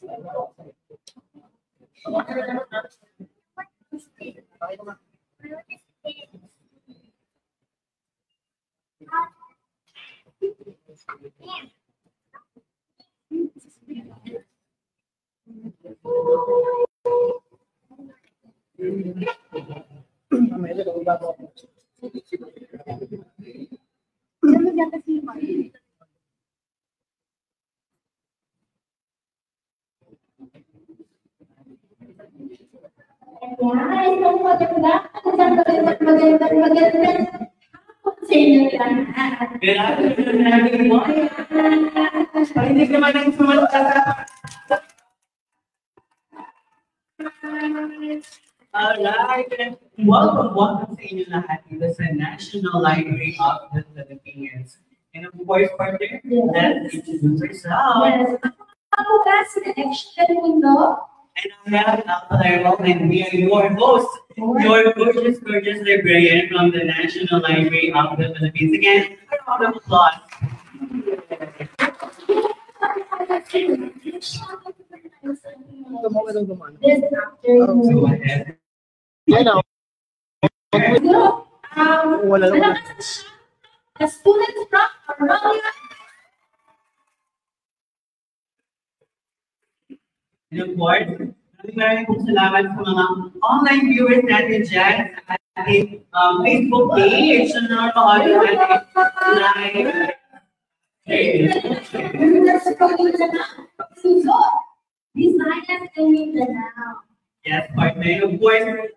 Alright, welcome sa inyo lahat dito sa National Library of the Philippines. And of course, partner, let's introduce ourselves. Yes. Ako ba si Action Mundo? And I'm Al, and we are your hosts, your gorgeous librarian from the National Library of the Philippines. Again, a round of applause. This afternoon. Go ahead. Hello. The students from Australia. And of course, maraming pong salamat sa mga online viewers natin dyan sa ating Facebook page na nakaaudio natin live. Yes, partner. Of course,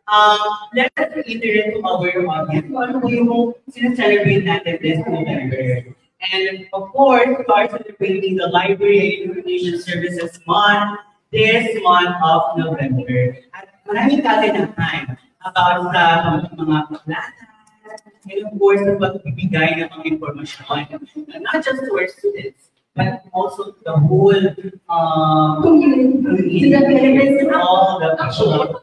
let's reiterate to our audience kung ano po yung sinaselebrate natin this November. And of course, we are celebrating the Library and Information Services Month this month of November. At maraming kaganahan about sa mga paglata, and of course, sa pagbibigay ng mga informasyon, not just to our students, but also to the whole community, all the people.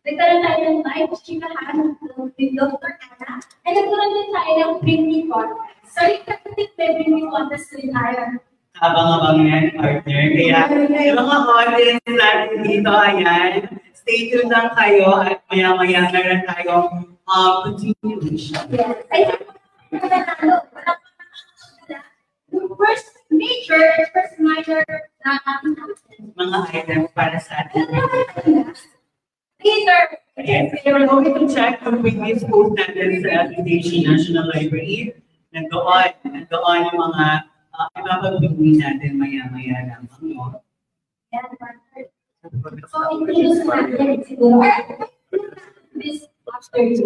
Nagkaroon tayo ng live streamahan with Dr. Anna, and nagkaroon din tayo ng printing contest. Sorry, kapatid, may printing contest rin tayo. Abang-abang yan, partner. Kaya, yung mga contest natin dito, ayan, stay tuned lang kayo at maya-maya meron tayong continuation. Yes. Ay, yung first minor na mga items para sa atin. Later. Yes, we're going to check the previous post natin sa Application National Library. Nagdoon yung mga ipapagbigay natin maya-maya lang. So, introduce natin siguro. This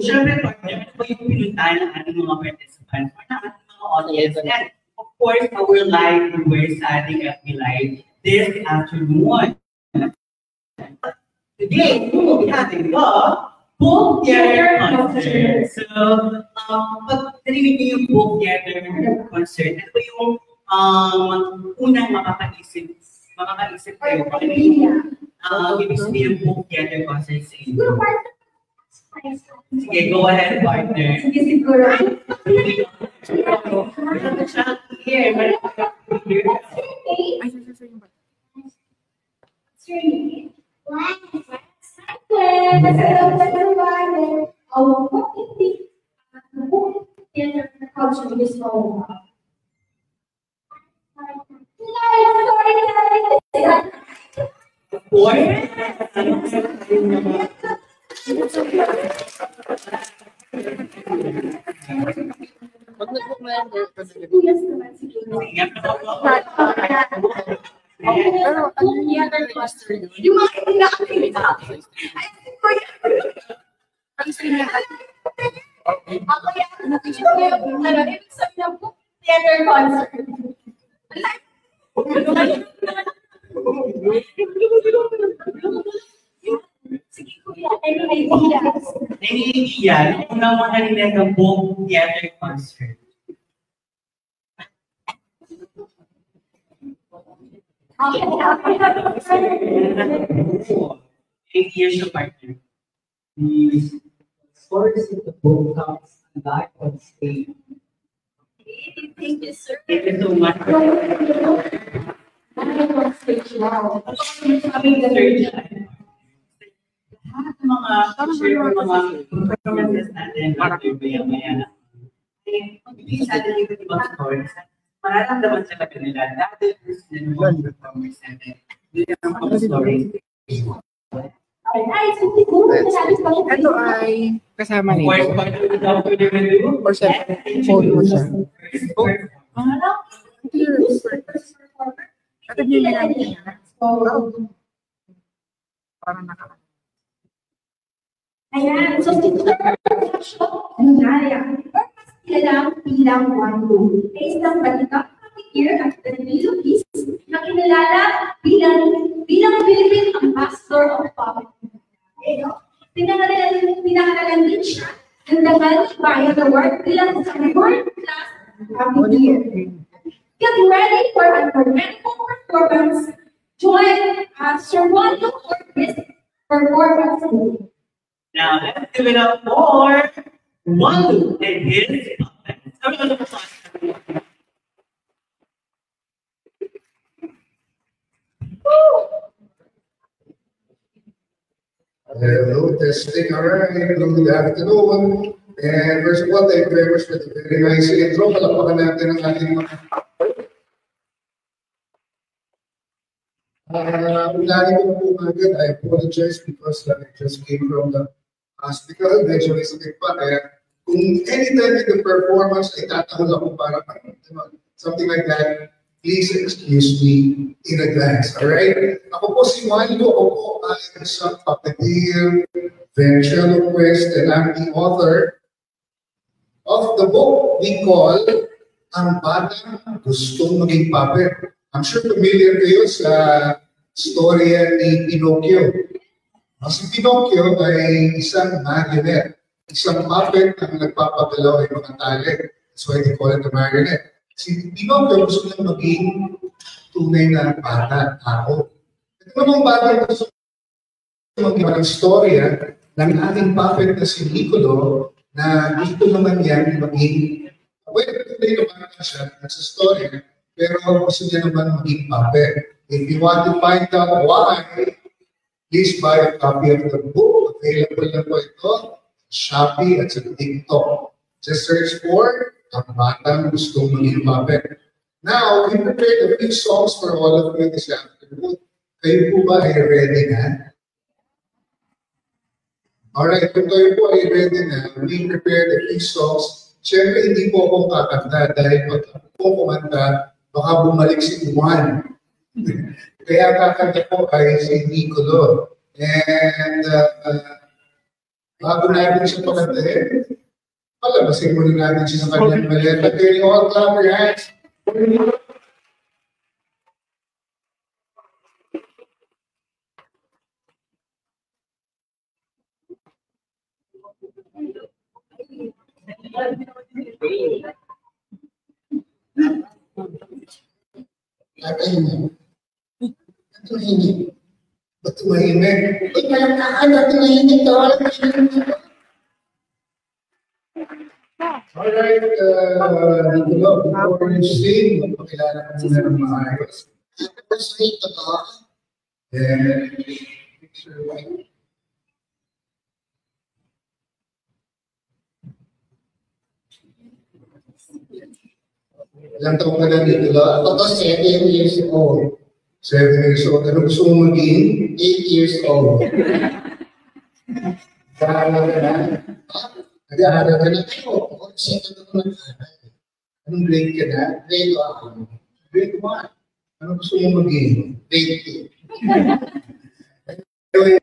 Siyempre, partner, ito po yung pinuntahan ng ating mga participants or ng ating mga audience. And of course, our live viewers sa ating FB Live this afternoon. Today, we will be having the book theater concert. So, pag narinig niyo yung book theater concert, ito po yung unang makakaisip kayo. Ibig sabihin yung book theater concert sa inyo. Sige, go ahead, partner. Sige, siguro. Yung mga inaakita. Ay, ko yan. Ang stream ako yan. Ibig sabihin ng book theater concert. Sige kuya, any ideas? Any idea? Kung naman narinig ang book theater concert. Here's the partner. The stories of the book comes alive on stage. Thank you, sir. Thank you so much. Lahat ng mga share ng mga performances natin maya-maya. Magbibigay sa atin yung ibang stories. Mararamdaman sa kanila dahil yung mga performance natin. Yun ang mga stories. Ito ay kasama nito. Or Or sa phone mo siya. Ito yung nilalagay niya. Parang naka. Ayan, so si Naya, kilala bilang Wandu, ay isang balikang pamilya at Philippines na kinilala bilang Philippine Ambassador of Public. Pinangalanan din siya ng Dagal Bayan Award bilang isang world-class pamilya. Get ready for an unforgettable performance. Join Sir Wandu for this performance. Now let's give it up for Wandu and his puppets. Hello, testing. All right. Good afternoon. And first of all, thank you very much for the very nice intro. Palapakan natin ang ating mga unahin ko po agad. I apologize because I just came from the hospital. Medyo may sakit pa. Kaya kung anytime in the performance ay tatahol ako para something like that, please excuse me in advance. Alright? Ako po si Wandu. Ako po ay isang puppeteer, ventriloquist, and I'm the author of the book we call Ang Batang Gustong Maging Puppet. I'm sure familiar kayo sa storya ni Pinocchio. Si Pinocchio ay isang marionette, isang puppet na nagpapagalaw ay mga tali. That's why they call it a marionette. Si Pinocchio gusto lang maging tunay na bata, tao. Ito namang bata gusto maging ng storya ng ating puppet na si Nicolo na gusto naman yan maging, well, tunay na bata siya sa storya, pero gusto niya naman maging puppet. If you want to find out why, please buy a copy of the book. Available na po ito sa Shopee at sa TikTok. Just search for Ang Batang Gustong Maging Puppet. Now, we prepared a few songs for all of you this afternoon. Kayo po ba ay ready na? Alright, kung kayo po ay ready na, we prepared a few songs. Siyempre, hindi po akong kakanta dahil pag ako po kumanta, baka bumalik si Juan. Kaya kakanta po ay si Nicolo. And bago natin siya pakantahin, palabasin muna natin siya sa kanyang maleta. Can you all clap your hands? Tumahimik. Ba't tumahimik? Ba't malangkaan na tumahimik ka? Wala na siya. Alright, Nicolo, before you sing, magpakilala ka muna ng maayos. First rate na ba? And picture right. Ilang taong ka na, Nicolo? Ako 7 years old. 7 years old. Ano gusto mong maging? 8 years old. Nag-aaral ka na? Nag-aaral ka na? Ako, second ako nag-aaral. Anong grade ka na? Grade 1. Grade 1. Ano gusto mong maging? Grade 2. Anyway,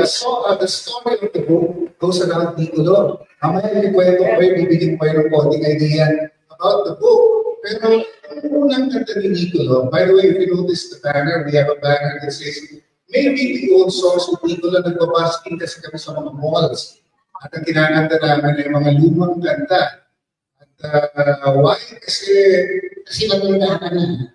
so the story of the book goes around Nicolo. Mamaya ikwento ko kayo, bibigyan ko kayo ng konting idea about the book. Pero unang kanta ni Nicolo, by the way, if you notice the banner, we have a banner that says, maybe the old songs of Nicolo nagbabasking kasi kami sa mga malls. At ang kinakanta namin ay mga lumang kanta. At why? Kasi matanda ka na.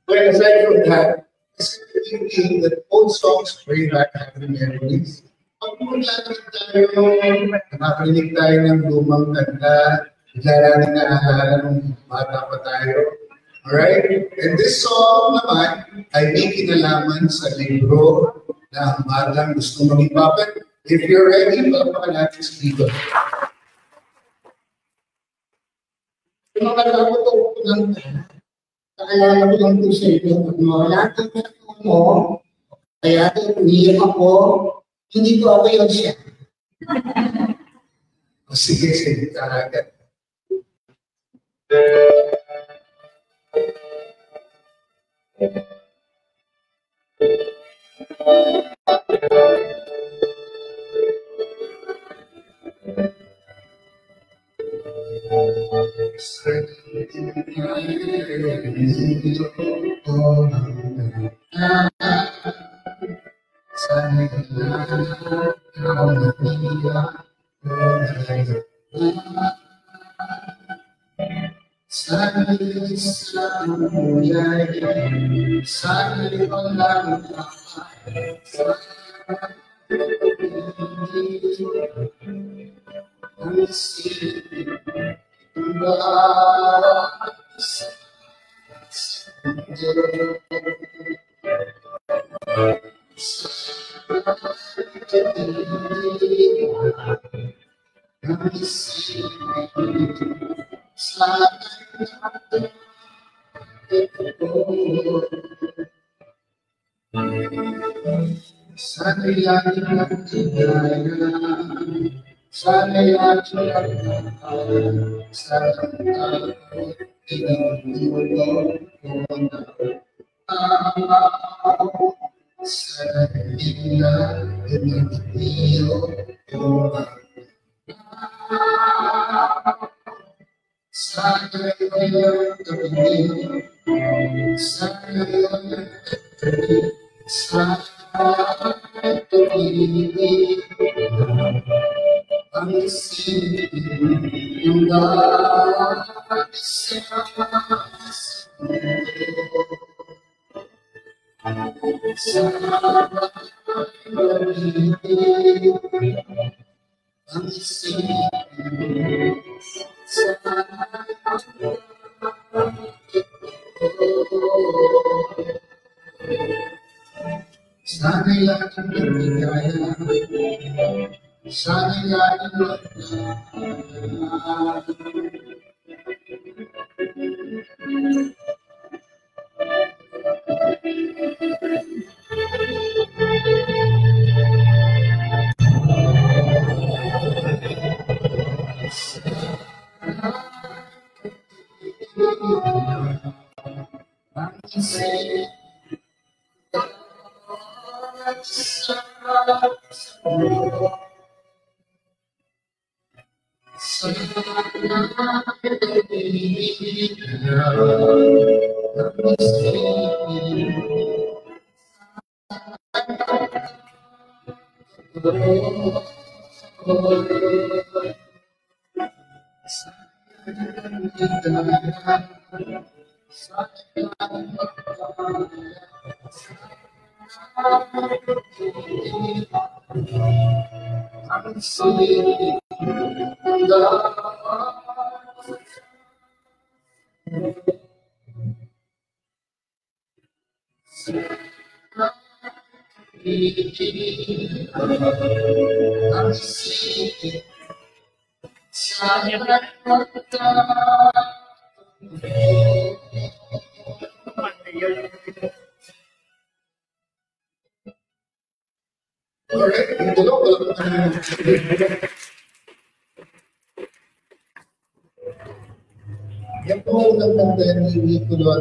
Well, aside from that, kasi we feel that old songs bring back happy memories. Pag maglalakad tayo, nakakarinig tayo ng lumang kanta, bigla natin naaalala nung bata pa tayo. Alright? And this song naman ay may kinalaman sa libro na ang batang gusto maging puppet. If you're ready, palapaka natin sa libro. Yung mga ko lang, naalala ko lang ito sa inyo, lahat ng pinagawa mo, kaya umiyak ako, hindi ko ako yun siya. Sige, sige, talaga.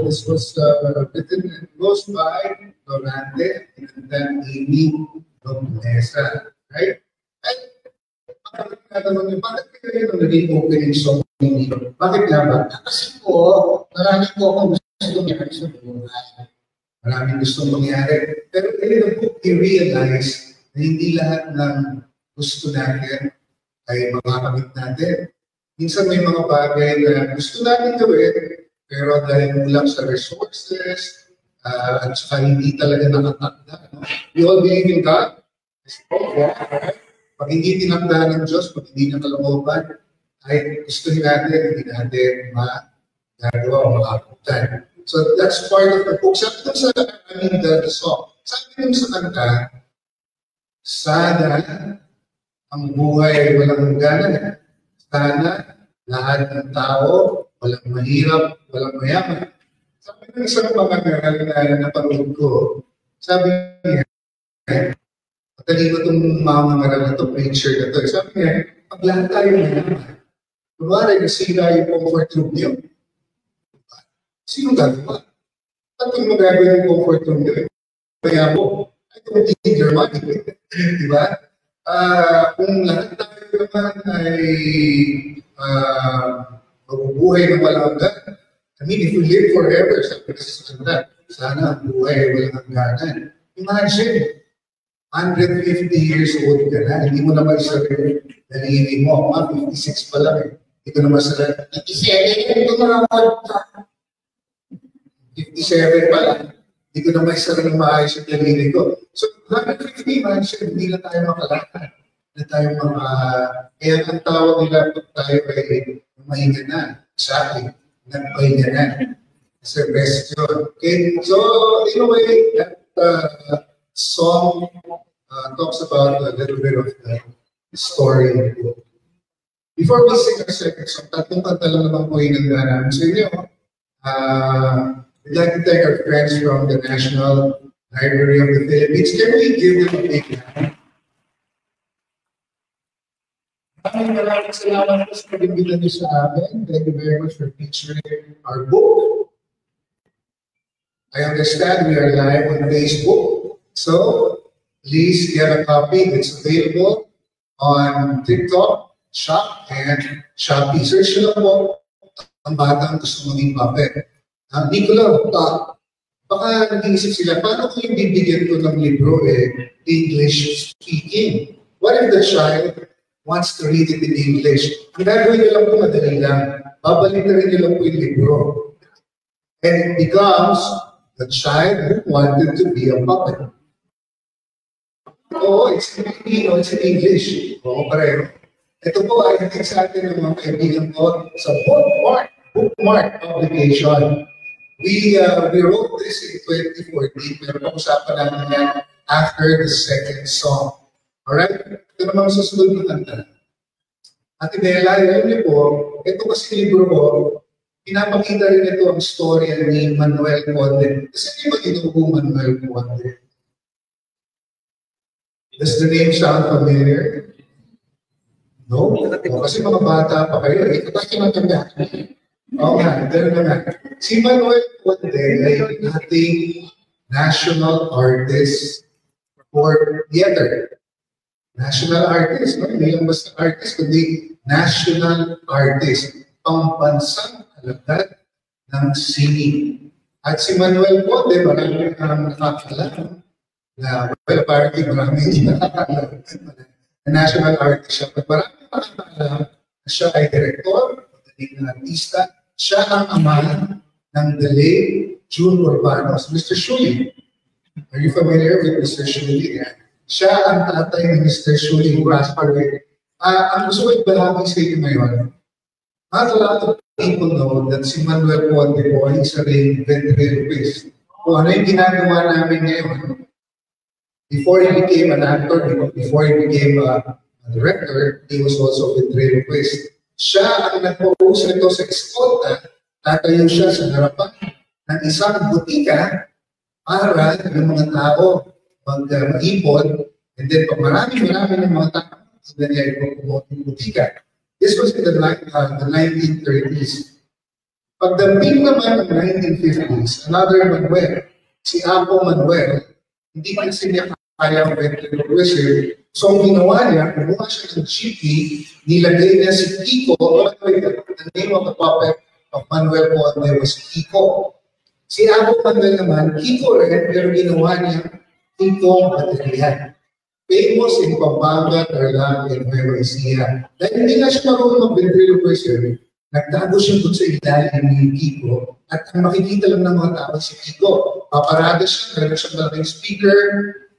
This was written and closed by Lorande and then Amy Lomesa, right? And bakit kayo yung naging opening song ninyo? Bakit nga ba? Kasi po, marami po akong gusto mangyari sa buhay. Maraming gusto mangyari. Pero in the book, i-realize na hindi lahat ng gusto natin ay makakamit natin. Minsan may mga bagay na gusto natin gawin, pero dahil kulang sa resources, at saka hindi talaga nakatakda. No? We all believe in God. Pag hindi tinakda ng Diyos, pag hindi na kalooban, ay gusto natin, hindi natin magagawa o makakutan. So that's part of the book. Sabi sa, the song, sabi nung sa kanta, sana ang buhay walang hangganan. Sana lahat ng tao, walang mahirap, walang mayaman. Sabi ng isang pangaral na napanood ko, sabi niya, matali ko itong mangaral na ito, preacher na ito. Sabi niya, pag lahat tayo mayaman, kumari nasira yung comfort room niyo, sino gagawa? At kung magagawa yung comfort room niyo, kaya mo, I don't need your money. Diba? Kung lahat tayo naman ay mabubuhay ng walang hanggan, I mean, if we live forever, sana ang buhay walang hangganan. Imagine, 150 years old ka na, hindi mo naman sa daliri mo, 56 pa lang eh. Hindi ko naman sa 57 pa lang. Hindi ko naman isa rin maayos yung daliri ko. So, 150 months, hindi na tayo makalakad. Hindi na tayo kaya ang tawag nila pag tayo ay mahinga na. Sa akin, nagpahinga na. As a rest yun. Okay? So, in a way, that song talks about a little bit of the story of the book. Before we sing our second song, tatlong kanta lang naman po yung namin sa inyo. We'd like to thank our friends from the National Library of the Philippines. Can we give them a big hand? Maraming salamat po sa pag-imbita niyo sa amin. Thank you very much for featuring our book. I understand we are live on Facebook, so please get a copy. It's available on TikTok, Shop, and Shopee. Search nyo lang po ang batang gusto maging puppet. Hindi ko lang, baka nag-iisip sila, paano kung yung bibigyan ko ng libro English speaking? What if the child wants to read it in English? Ang gagawin nyo lang po madali lang. Babalik na rin nyo lang po yung libro. And it becomes the child who wanted to be a puppet. Oo, it's in English. Oo, pareho. Ito po ay natin sa atin ng mga kaibigan ko sa bookmark publication. We wrote this in 2014, pero pag-usapan namin yan after the second song. Alright? Ito naman sa sunod na kanta. Ate Bella, alam niyo po, ito kasi libro ko, pinapakita rin ito ang storya ni Manuel Conde. Kasi di ba ginubo Manuel Conde? Does the name sound familiar? No? O, kasi mga bata pa kayo. Ito kasi matanda. Oo nga, gano'n nga. Si Manuel Conde ay ating national artist for theater. National artist, no? Hindi lang basta artist, kundi national artist. Pambansang alagad ng singing. At si Manuel Conde, marami ang nakakalam na, well, apparently marami hindi nakakalam na national artist siya. But marami nakakalam na siya ay direktor, magaling na artista. Siya ang ama ng the late June Urbanos, Mr. Shuli. Are you familiar with Mr. Shuli? Yeah. Siya ang tatay ni Mr. Shuli who passed away. Ang gusto ko ibalagi sa inyo ngayon, not a lot of people know that si Manuel Conde po ay isa rin ventriloquist. Kung ano yung ginagawa namin ngayon, before he became an actor, before he became a director, he was also a ventriloquist. Siya ang nagpo-post nito sa eskolta, tatayo siya sa harapan ng isang butika para yung mga tao mag-ipon, and then pag marami ng mga tao, then niya ipopromote yung butika. This was in the 1930s. Pagdating naman ng 1950s, another Manuel, si Apo Manuel, hindi kasi niya kaya ang ventriloquism. So, ang ginawa niya, kumuha siya ng GP, nilagay niya si Kiko. The name of the puppet of Manuel Conde was Kiko. Si Apo Manuel naman, Kiko rin, pero ginawa niya Kiko Material. Famous in Pampanga, Tarlac, and Nueva Ecija. Dahil hindi na siya marunong mag-ventriloquism, nagtago siya doon sa ilalim ni Kiko, at ang makikita lang ng mga tao si Kiko. Paparada siya, meron siyang malaking speaker,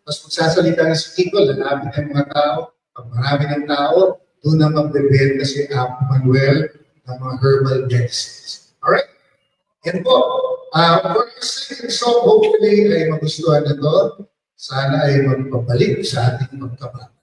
tapos magsasalita na si Kiko, lalapit ng mga tao. Pag marami ng tao, doon na magbebenta si Apo Manuel ng mga herbal medicines. Alright? Yan po. For our second song, hopefully ay magustuhan na to. Sana ay magpabalik sa ating magkabata.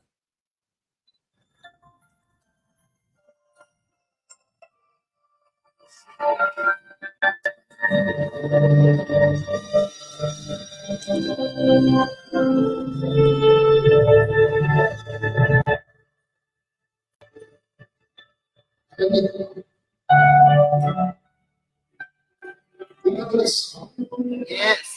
Yes.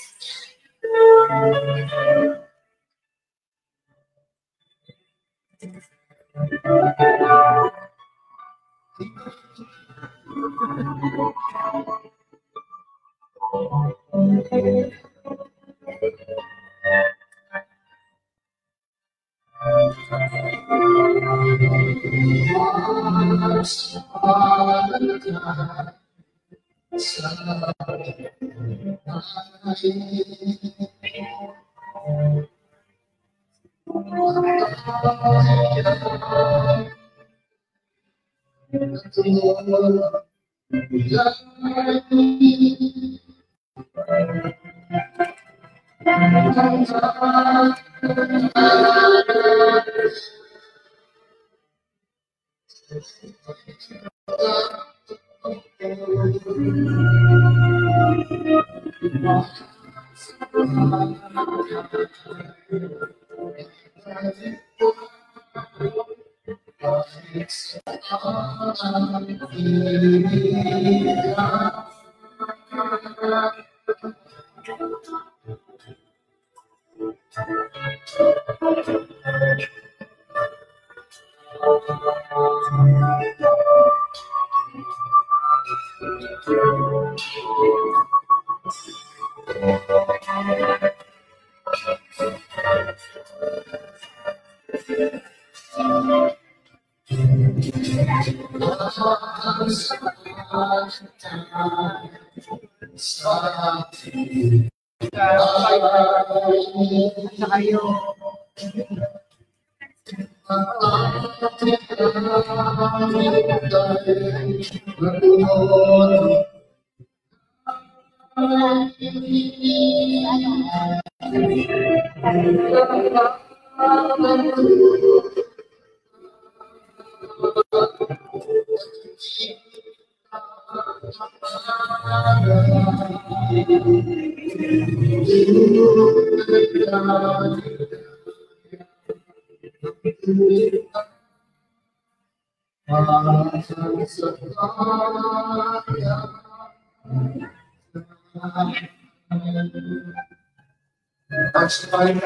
That's fine.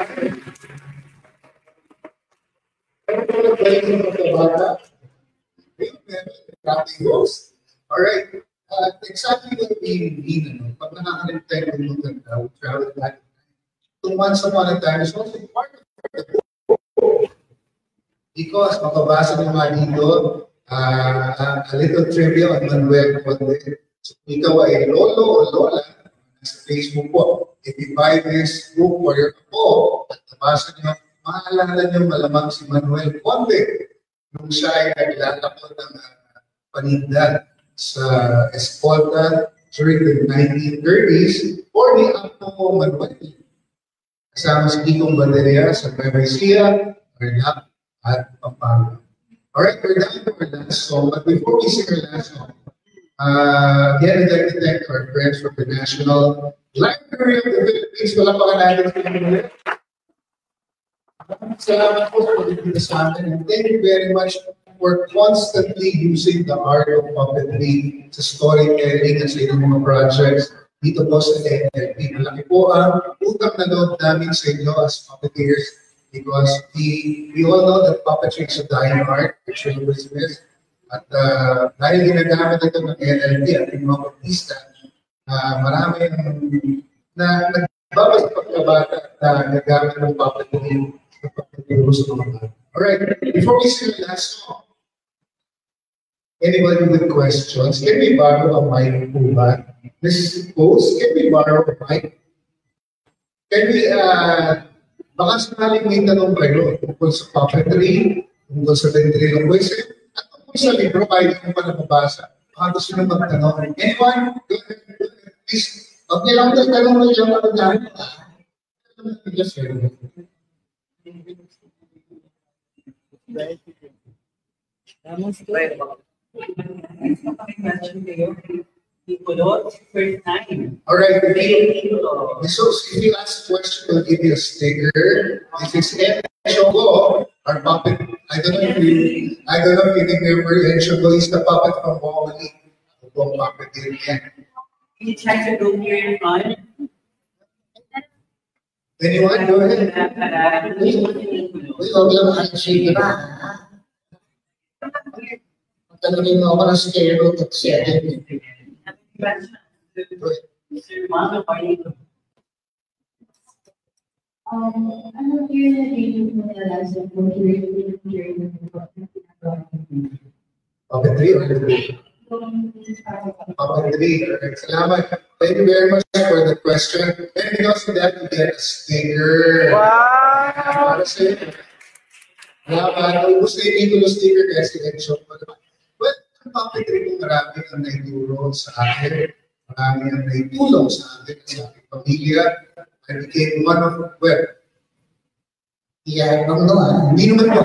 Alright. Exactly what we mean. Pag nakaka-intend mo ng travel back 2 months upon a time is also part of the book. Because makabasa nyo nga dito, a little trivia on Manuel Conde. So, ikaw ay lolo o lola sa Facebook po. If you buy this book for your apo, at nabasa nyo, maalala nyo malamang si Manuel Conde nung siya ay naglalakot ng paninda sa Escolta during the 1930s or ni Apo Manuel. Kasama si Kikong Banderia sa Nueva Ecija, Tarlac, at Pampanga. Alright, we're done for our last song. But before we sing our last song, again, I'd like to thank our friends from the National Library of the Philippines. Palapakan natin sa mga. Salamat po sa pagdating sa amin. And thank you very much for constantly using the art of puppetry sa storytelling at sa inyong mga projects dito po sa NLP. Malaki po ang utang na loob namin sa inyo as puppeteers because we all know that puppetry is a dying art, it's a business. At dahil ginagamit ito ng NLP at yung mga artista, marami na nagbabas pagkabata na nagamit ng puppetry sa pagkaturo sa mga bata. Alright, before we sing the last song, anybody with questions, can we borrow a mic po ba? Mrs. Post, can we borrow a mic? Can we, baka sakaling may tanong kayo tungkol sa puppetry, tungkol sa ventriloquism quiz. At tungkol sa libro, kahit hindi pa nababasa. Baka gusto nyo magtanong. Anyone? Go ahead. Please. Okay lang ito, tanong mo yung mga dami. Just First time. All right. So if you ask a question, we'll give you a sticker. This is Enchogo, our puppet. I don't know if you remember Enchogo is the puppet from Wally. The puppet here. Can you try to go here in front? Anyone? Go ahead. huwag lang handshake na. Tanungin mo ako ng stereotype siya. Ano yung naging realize mo during Puppetry or the Puppetry. Alright, salamat. Thank you very much for the question. And because of that, you get a sticker. Wow! Para sa'yo. Salamat. Ubus na yung titulo sticker kasi Encho. Well, ang puppetry ko marami ang naituro sa akin. Marami ang naitulong sa akin at sa aking pamilya. I became one of, well, Yeah, hindi naman po.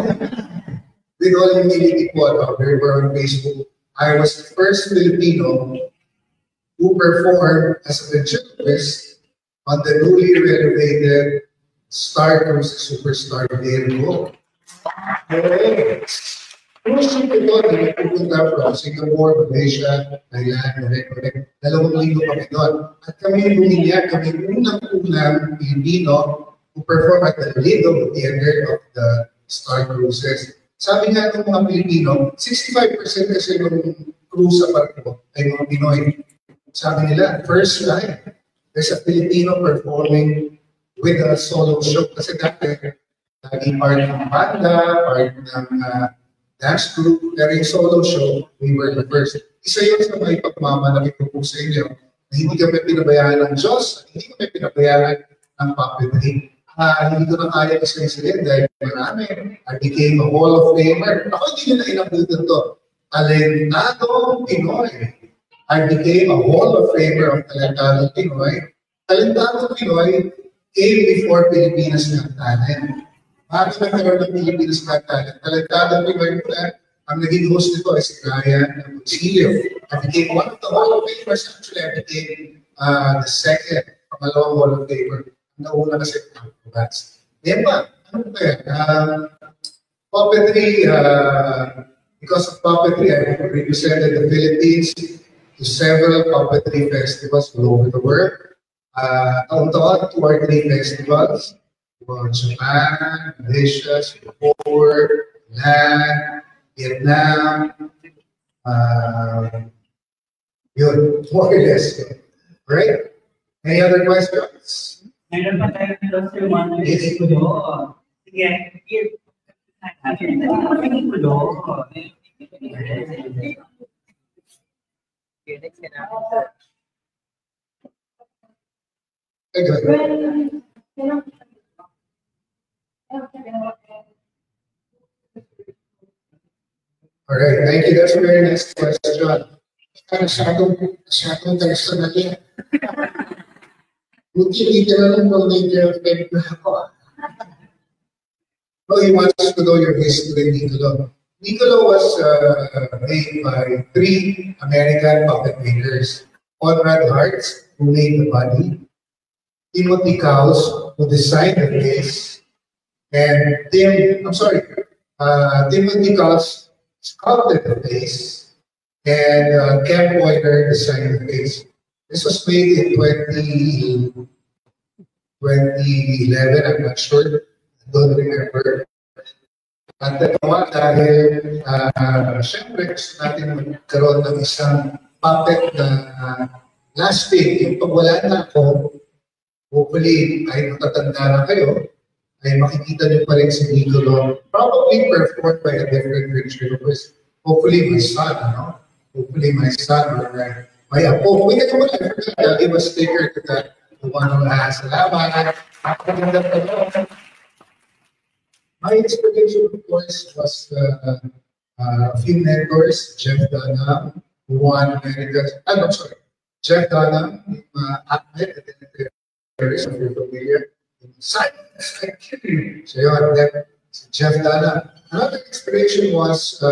With all humility po, we were on Facebook. I was the first Filipino who performed as a ventriloquist on the newly renovated Star Cruise Superstar Virgo. Cruise ship ito, nagpupunta from Singapore, Malaysia, Thailand, Norway. 2 linggo kami doon. At kami bumilya, kami unang-unang Pilipino who perform at the lead of the theater of the Star Cruises. Sabi nga ng mga Pilipino, 65% kasi ng cruise sa barko ay mga Pinoy. Sabi nila, first time, there's a Filipino performing with a solo show. Kasi dati, naging part ng banda, part ng dance group, pero yung solo show, we were the first. Isa yun sa may pagmamalaki ko po sa inyo, na hindi kami pinabayaan ng Diyos, hindi kami pinabayaan ng puppetry. Hindi ko na kaya isa-isa dahil marami. I became a Hall of Famer. Ako hindi nila inabutan to. Talentadong Pinoy. I became a Hall of Famer of Talentadong Pinoy. Talentadong Pinoy came before Pilipinas Got Talent. Bago nagkaroon ng Pilipinas Got Talent, Talentadong Pinoy mula, ang naging host nito ay si Ryan Concilio. I became one of the Hall of Famers. Actually, I became the second, pangalawang Hall of Famer. Nauna kasi that's. Yan ba? Ano ba yan? Puppetry, because of puppetry, I represented the Philippines to several puppetry festivals all over the world. Taon-taon, 2 or 3 festivals. Japan, Malaysia, Singapore, Thailand, Vietnam. Yun, more or less. Right? Any other questions? Meron pa tayo dito sa mga pelikulo. Sige, here. Pelikulo. Alright, thank you. That's a very nice question. Masyadong personal yan. Buti literal ng may girlfriend na ako. Well, he wants to know your history, Nicolo. Nicolo was made by 3 American puppet makers. Conrad Hartz, who made the body. Timothy Cowles, who designed the face. And Timothy Cowles sculpted the face. And Ken Pointer designed the face. This was made in 2011, I'm not sure. I don't remember. At natawa dahil, syempre, gusto natin magkaroon ng isang puppet na lasting. Yung pag wala na ako, hopefully, ay matatanda na kayo, ay makikita niyo pa rin si Nicolo. Probably performed by a different ventriloquist. Hopefully, my son, no? Hopefully, my son or my apo. Wait, ako wala. I'll give a sticker to the one who has. Salamat. My inspiration, of course, was a few mentors, Jeff Dana, who won America's, I'm sorry, Jeff Dana, Ahmed, and then Paris, if you're familiar, science, so yun, then Jeff Dana. Another inspiration was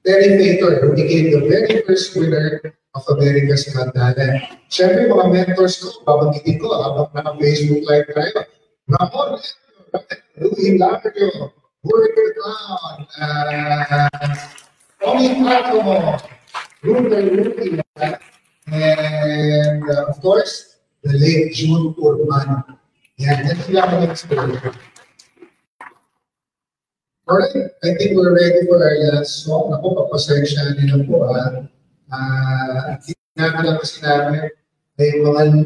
Terry Fator, who became the very first winner of America's Got Talent. Siyempre, mga mentors ko, babanggitin ko, habang naka-Facebook live tayo. Ramon, Louis Lario, Burger Clown, Tommy Paco, Rudy, and of course, the late June Urban. Yan, yan sila mga inspiration. Alright, I think we're ready for our last song. Ako, papasensya nila po. Ginagawa kasi namin ay mga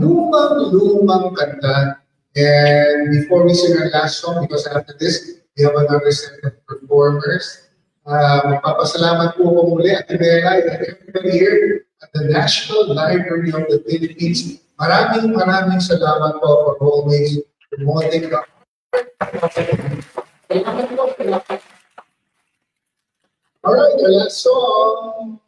lumang kanta. And before we sing our last song, because after this, we have another set of performers. Magpapasalamat po ako muli at Ibera and everybody here at the National Library of the Philippines. Maraming salamat po for always promoting the all right, the last song.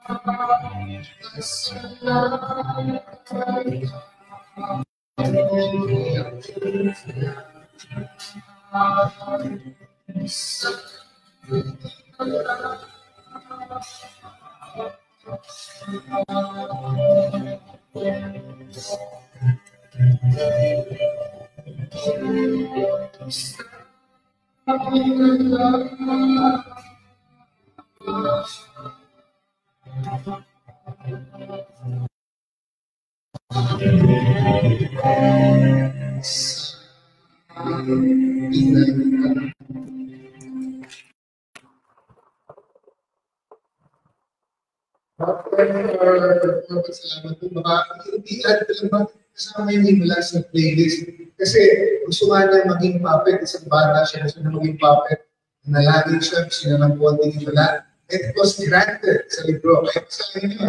Salamat po. Baka i-add ko lang ba kasama yung himala sa playlist. Kasi gusto nga niya maging puppet, isang bata siya, gusto na maging puppet. Nalagin siya, gusto niya ng konting himala. And it was granted sa libro. Kaya sa inyo,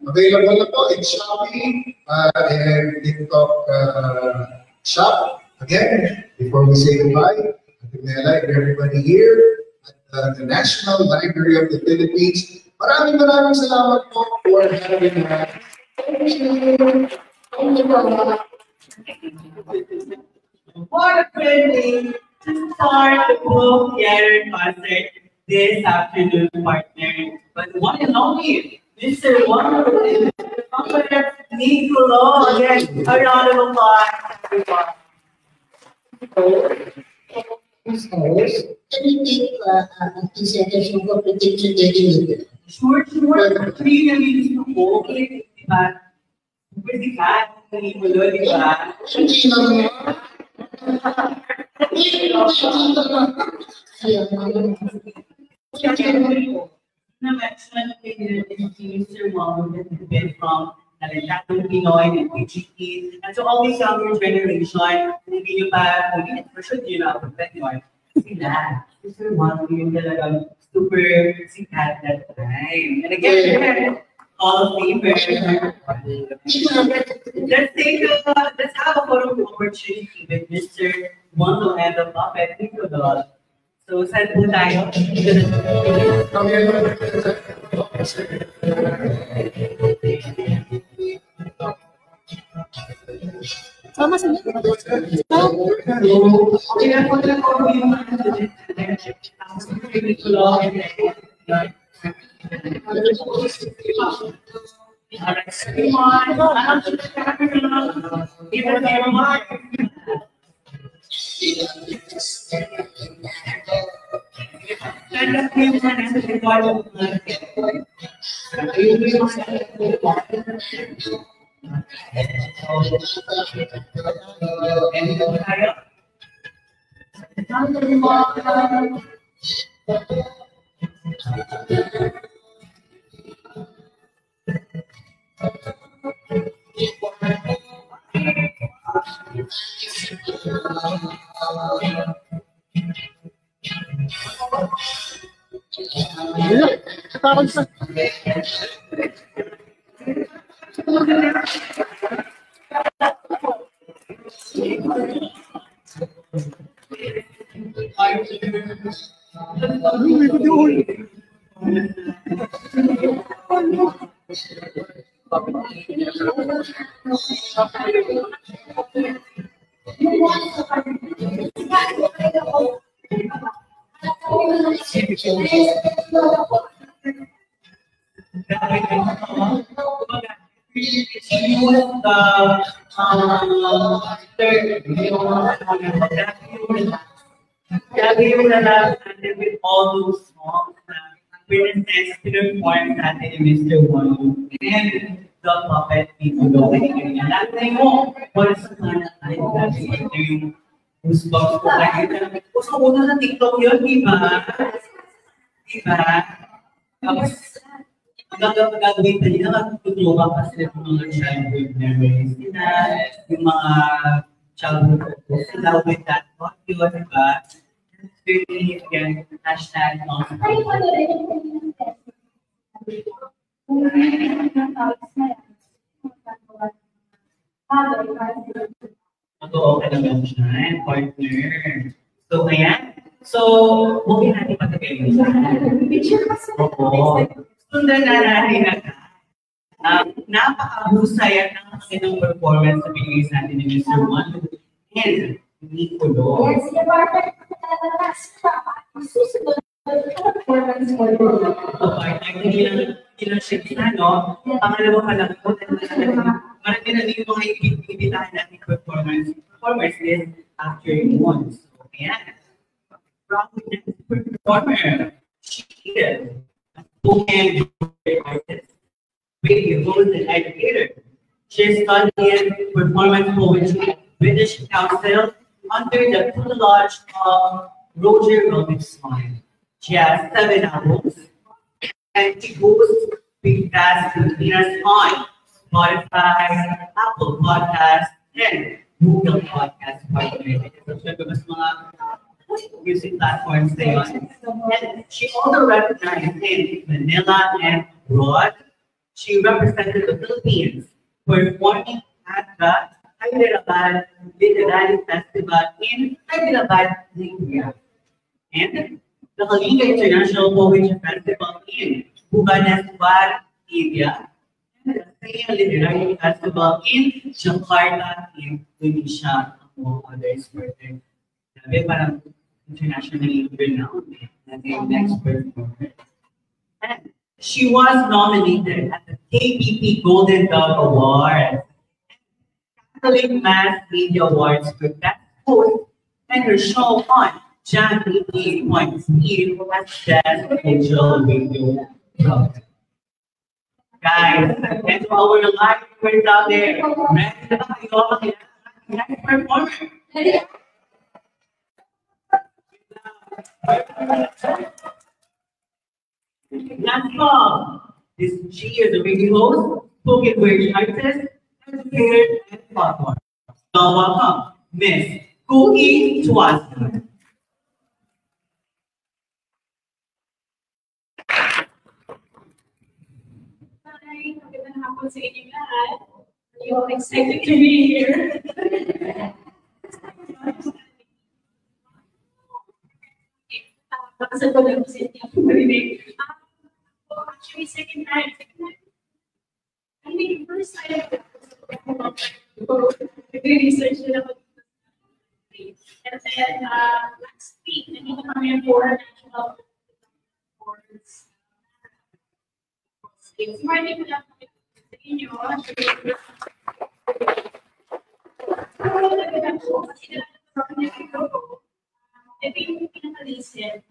available na po in Shopee and TikTok shop. Again, before we say goodbye, I like everybody here at the National Library of the Philippines. Maraming salamat po for having us. What a great day to start the book theater concert this afternoon, partner. But one and only, Mr. Wonderful, Niccolo. Again, a round of applause, everyone. Can we take a few seconds of prediction taking it? Sure. Actually, namilis ko po. Diba? Pwede ka. Niccolo, diba? Hindi naman. Na-mention Mr. Wong that has been from Talentadong Pinoy and PGT. And so all these younger generation, hindi nyo pa, for sure, yun na, Pinoy. Sila, Mr. Wong, yung talagang super sikat that time. And again, all favors. Let's have a photo opportunity with Mr. Mondo and the puppet, Niccolo. So, saan po tayo? Sama sa With all those songs witnesses to the point that Mr. Wong and the puppet Niccolo. Lahat na mo, wala sa mga tayo dati. Ito yung goosebumps ko. Gusto ko na sa TikTok yun, di ba? Diba? Tapos, gagawin pa nila, magtutulungan pa sila ng mga childhood memories nila, yung mga childhood photos sila with that audio, diba? It's really, again, hashtag Totoo ka naman siya, partner. So, ayan. So, huwag natin pagkakainin. Oo. So, Sundan na natin na napakahusay at napakagandang performance sa binigay sa atin ni Mr. Manu and Nicolo. Yes, yung partner ko talaga last pa. Susunod na performance mo yun. Hindi lang siya no? Pangalawa pa lang po, marami na din yung mga ibitahan natin performers is after once. So, ayan. Probably next performer, she is a spoken artist, radio host, and educator. She studied performance poetry at British Council under the tutelage of Roger Robinson. She has 7 albums, and she hosts podcasts on Spotify, Apple Podcasts, and Google Podcasts. Mas mga music platforms they on. And she also recognized in Manila and abroad. She represented the Philippines, performing at the Hyderabad Literary Festival in Hyderabad, India, and the Kalinga International Poetry Festival in Bhubaneswar, India, and the Saya Literary Festival in Jakarta, Indonesia, among others. Sabi parang internationally renowned as a next performer. And she was nominated at the KPP Golden Dove Awards, Catholic Mass Media Awards for Best Host, and her show on Jan 88.3 as Best Digital Radio Program. Guys, and to our live viewers out there, ready na ba kayo makinig ng next performer? Last call. She is a radio host, spoken word artist, educator, and platform. So welcome, Miss Cookie Tuasa. Hi, magandang hapon sa inyong lahat. Are you all excited to be here? Nakasal ko lang po sa inyo. Actually, second time. I think first time nag-research na ako. And then last week, nandito kami for national awards. Morning ko lang kami sa inyo. Ito yung pinaka-recent.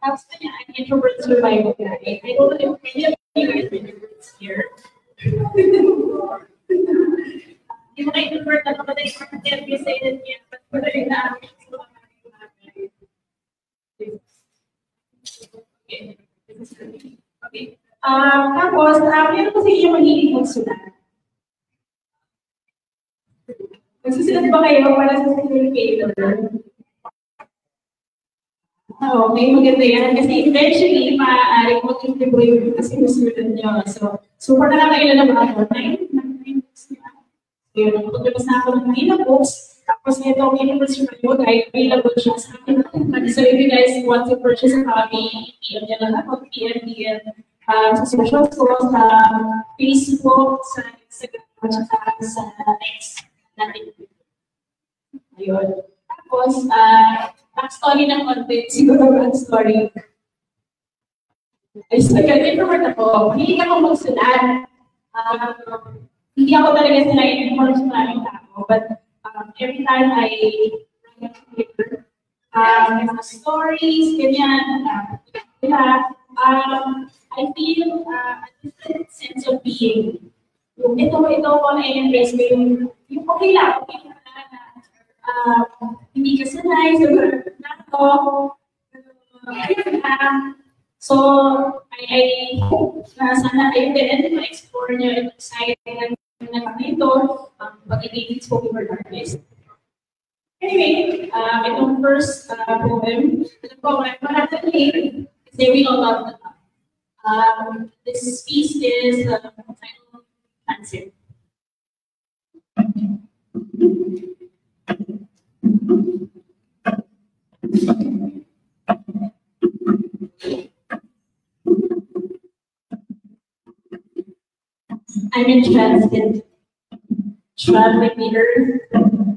Tapos na niya, I'm an introvert survivor guy. I don't know if any of you guys are introverts here. Yung mga introvert na kapatid ko na excited niya, but wala yung na-amin sa mga okay. Tapos, meron kasi yung mahilig magsulat. Magsusulat ba kayo para sa certificator? Okay, maganda yan. Kasi eventually, maaari ko mag-interview yung sinusulat nyo. So, super na nakailan na ba ako? 9 books na. So, yun, pag-labas na ako ng 9 books. Tapos, ito ang universal review guide. Available siya sa akin. So, if you guys want to purchase a copy, PM nyo lang ako. PM sa social schools, sa Facebook, sa Instagram, sa X natin. Ayun. Tapos, backstory ng content, siguro backstory. Ay, so, introvert ako. Hindi ako magsulat. Hindi ako talaga sila-inform sa maraming tao. But every time I write a paper, mga stories, ganyan, I feel a different sense of being. Ito ko na-embrace ko yung okay lang. Hindi ka sanay, so I hope na sana kayo din ma-explore nyo yung side na kami ito pag-ibigin spoken word artist. Anyway, itong first poem, ito po, maratali, kasi we all love the love. This piece is titled Answer. I'm in transit, traveling the earth,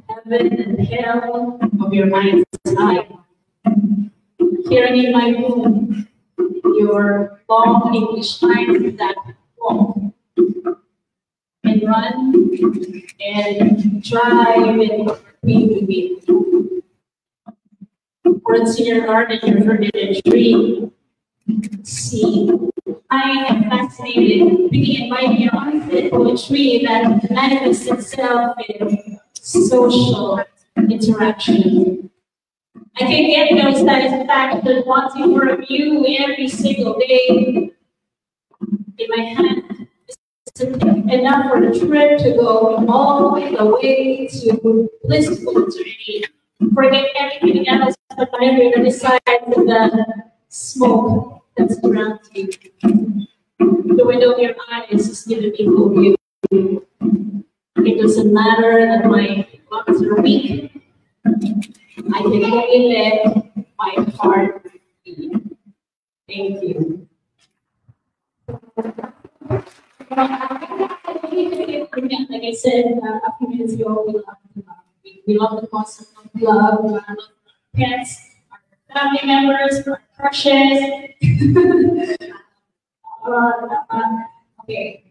heaven and hell of your mind's eye. Hearing in my womb your long English lines that walk and run and drive and be with me. Words in your garden, your forbidden tree. See, I am fascinated, beginning by your unfit poetry that manifests itself in social interaction. I can get no satisfaction wanting for a view every single day. In my hand, it's enough for the trip to go all the way to blissful eternity. Forget everything else but my reader decides the smoke that surrounds you. The window of your eyes is giving me full view. It doesn't matter that my lungs are weak. I can only let my heart beat. Thank you. Like I said a few minutes ago, we love the concept of love. We love pets, our family members, our crushes. Okay.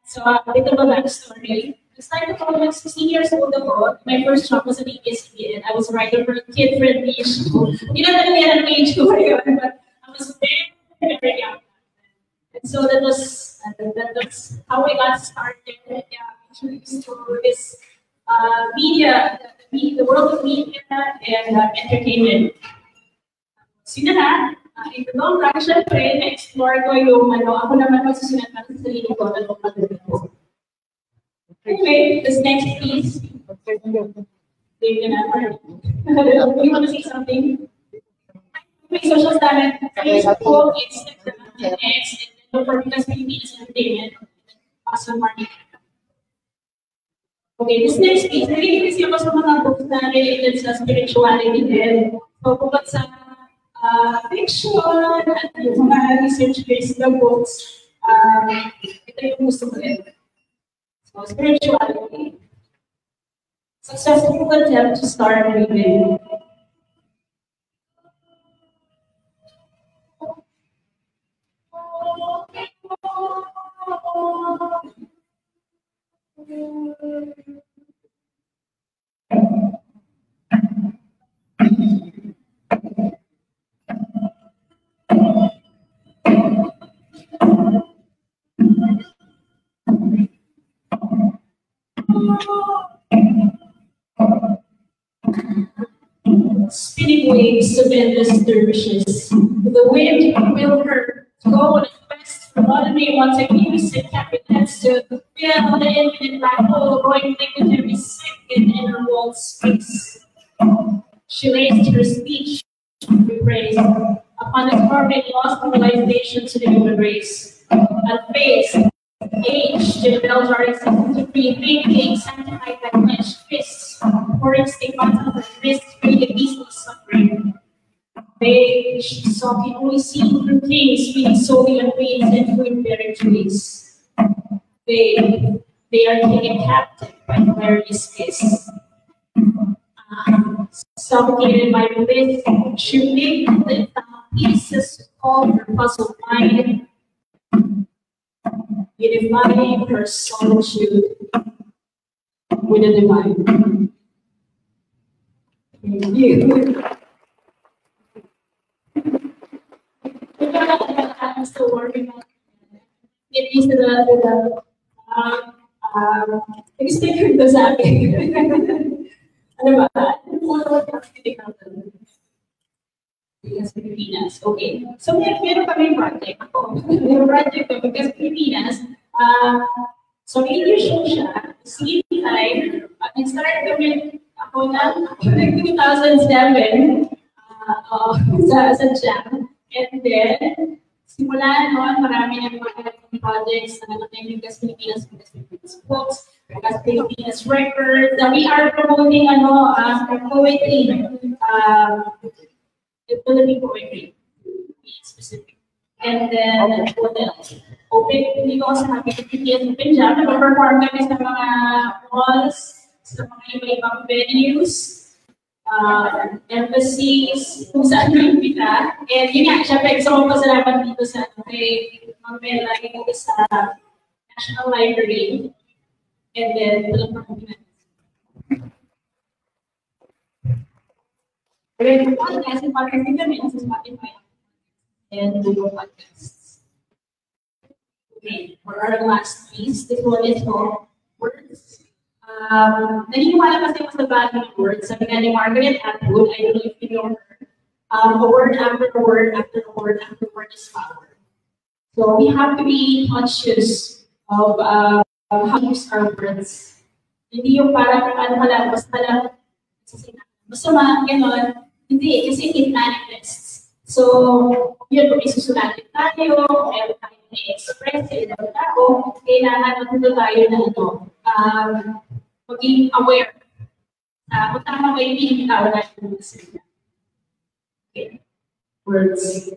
So, a little backstory. I started when 16 years old ago. My first job was an ABS-CBN. I was a writer for a kid-friendly show. You know that we had an age but I was very, very young. And so that was how I got started. Introduced to this media, the world of media and entertainment. So yun na, in the long run, syempre, na-explore ko yung ako naman magsusunod na sa sarili ko na lumagod ko. Anyway, this next piece. You want to say something? My social talent, Facebook, Instagram, and X, and then don't forget Philippines Entertainment. Awesome marketing. Okay, this next piece, nag-iinis ako sa mga books na related sa spirituality din. So, bukod sa fiction at yung mga research-based na books, ito yung gusto ko rin. So, spirituality. Successful attempt to start reading. Spinning waves of endless dervishes. The wind will hurt. Go on its best from automate one techniques and cabinets to fill the infinite black hole, going liquid every second in her walled space. She raised her speech with praise upon its orbit, lost civilization to the human race. At face, age to the bell jar existence to free, thinking, sanctified by clenched fists, pouring stigmata of her wrists, free the beastly suffering. They saw can only see through things, feeding solely on weeds and fruit-bearing trees. They are taken captive by hilarious kiss. Suffocated by bliss, shooting the pieces to call her puzzled mind, unifying her solitude with the divine. Thank you. I'm still working on it. It needs to explain the sabi. Ano ba? Because Pilipinas. Okay. So meron kami project ako. Yung project ko because Pilipinas. So English show siya. CTI. Nag-start kami ako ng 2007 sa jam. And then, simula noon, marami ng mga projects na nagtating Gas Pilipinas, Gas Pilipinas Books, Gas Pilipinas Records. We are promoting poetry, Philippine poetry, to be specific. And then, what else? open, hindi ko kasi nakikita open dyan. Nag-perform kami sa mga malls, sa mga iba-ibang venues, embassies, kung saan yung kita. And yun nga, syempre, gusto kong pasalamat dito sa kay Ma'am Bella, yung sa National Library. And then, talagang Then, podcast din kami sa Spotify and Google Podcasts. Okay, for our last piece, this one is called Words. Naniniwala kasi ako sa value ng words. Sabi nga ni Margaret Atwood, I don't know if you know her, a word after a word after a word after a word is power. So we have to be conscious of how we use our words. Hindi yung parang ano pala, basta lang, masama, gano'n. Hindi, kasi it manifests. So, yun, kung isusulatin tayo, meron tayong i-express sa ibang tao, kailangan matuto tayo na maging aware. Kung tama ba yung pinitaw natin ng salita. Okay. Words.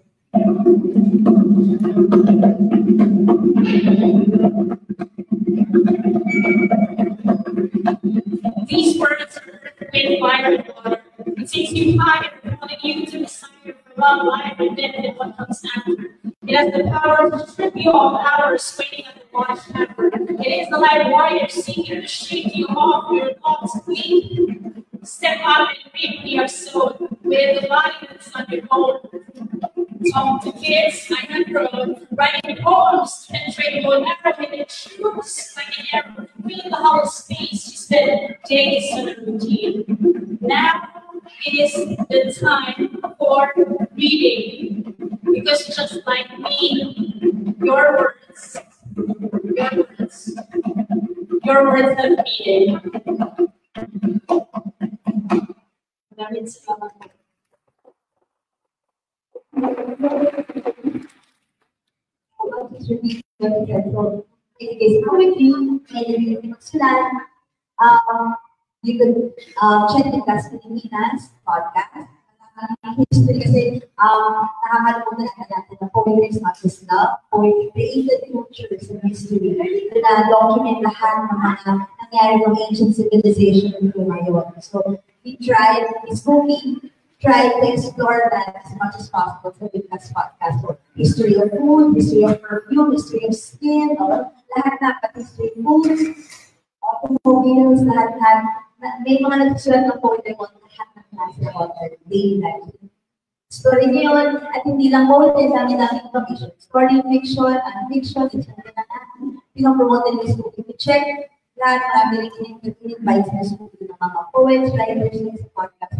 These words are with fire and water. It seems to be fire calling you to desire for love, life, and death, and what comes after. It has the power to strip you of hours waiting at the watch tower. It is the light warrior seeking to shake you off your thoughts clean. Step up and reap your soul with the body that's on your bone. Talk to kids, I have grown, writing poems, penetrating whatever they choose, like an arrow, filling the hollow space you spend days on a routine. Now it is the time for reading, because just like me, your words have meaning. That means you could check the Gas Pilipinas podcast. History kasi nakakalimutan natin na poetry is not just love. Poetry created cultures and history na document lahat ng mga nangyari ng ancient civilization ng ngayon. So we tried to explore that as much as possible sa Gas podcast. So history of food, history of perfume, history of skin, lahat na, history of foods, automobiles, lahat. May mga nagsusulat ng poetry mo, lahat ng klase about their daily life. Story niyo yun, at hindi lang poetry, dami-dami information. Story, fiction, non-fiction, pinapromote din yung school. If you check, lahat marami rin in-invite sa school ng mga poets, writers, sa podcast,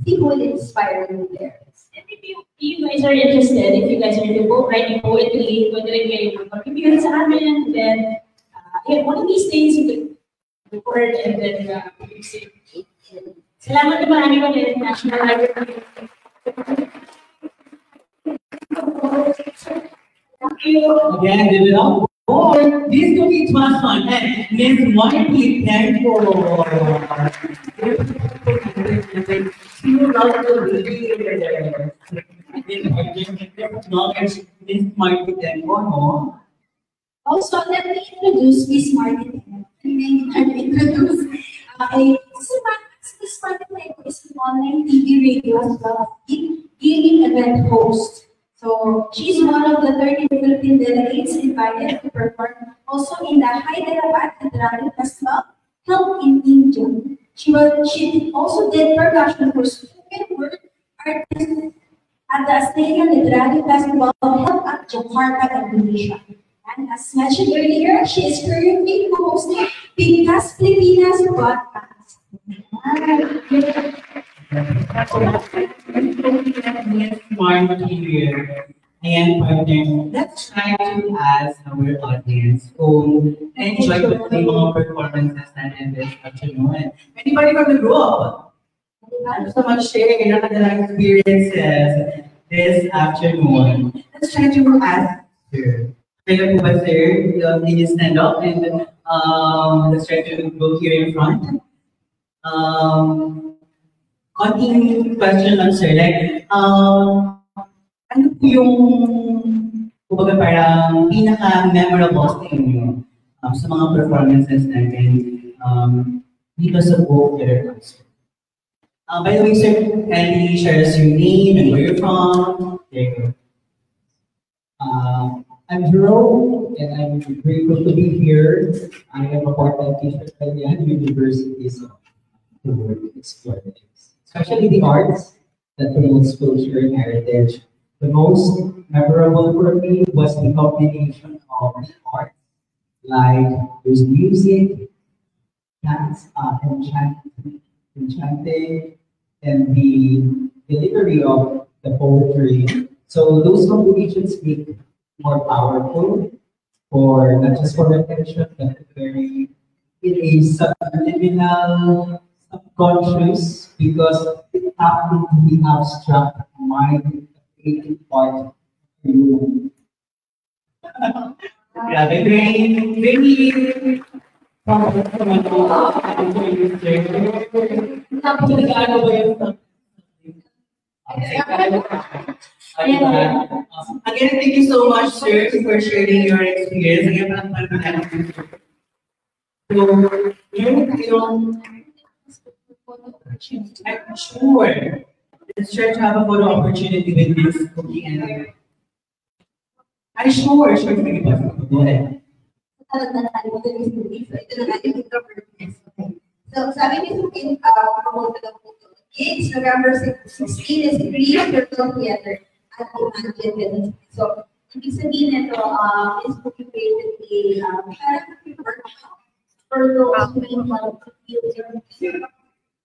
see who will inspire you there. And if you guys are interested, if you guys are into writing poetry, whether kayo mag-contribute sa amin, then one of these things you could record and then use it. Salamat na marami ulit, National Library. Thank you. Again, give it up. Oh, this could be fun. And Miss Monica, thank you. Also, let me introduce Miss Martin. Introduce Miss Martin is an online TV radio as well as giving event host. So she's one of the 13 Philippine delegates invited to perform also in the Hyderabad Hyderabad Festival held in India. She also did percussion for spoken word artists at the Australian Literary Festival held at Jakarta, Indonesia. And as mentioned earlier, she is currently hosting the Gas Pilipinas podcast. And partner, let's try to ask our audience kung enjoy ba yung mga performances natin this afternoon. Anybody from the group? Gusto mag-share ng kanilang experiences this afternoon. Let's try to ask sir. Kaya po ba, sir? Can you stand up and let's try to go here in front? Konting question lang, sir. Like, ano po yung kumbaga parang pinaka-memorable sa inyo sa mga performances natin dito sa Book Theater Concert. By the way, sir, kindly share us your name and where you're from. There you go. I'm Jerome, and I'm grateful to be here. I am a part of Teacher Italian University's work exploratives, especially the arts that promotes culture and heritage. The most memorable for me was the combination of arts, like there's music, dance, enchanting, and the delivery of the poetry. So those combinations make more powerful for not just for attention, but very it is subliminal, subconscious, because it taps into the abstract mind, creative part of you. Grabe, very Nagkano ba yun? Again, thank you so much, sir, for sharing your experience. Again, so, meron kayong I'm sure. Let's try to have a photo opportunity with this cookie and I'm sure. Go ahead. So, sabi ni Sukin, promote na po ito. Gigs, November 16 is free virtual theater at Imagine. So, ibig sabihin nito, is Sukin created a workshop for those who want to feel.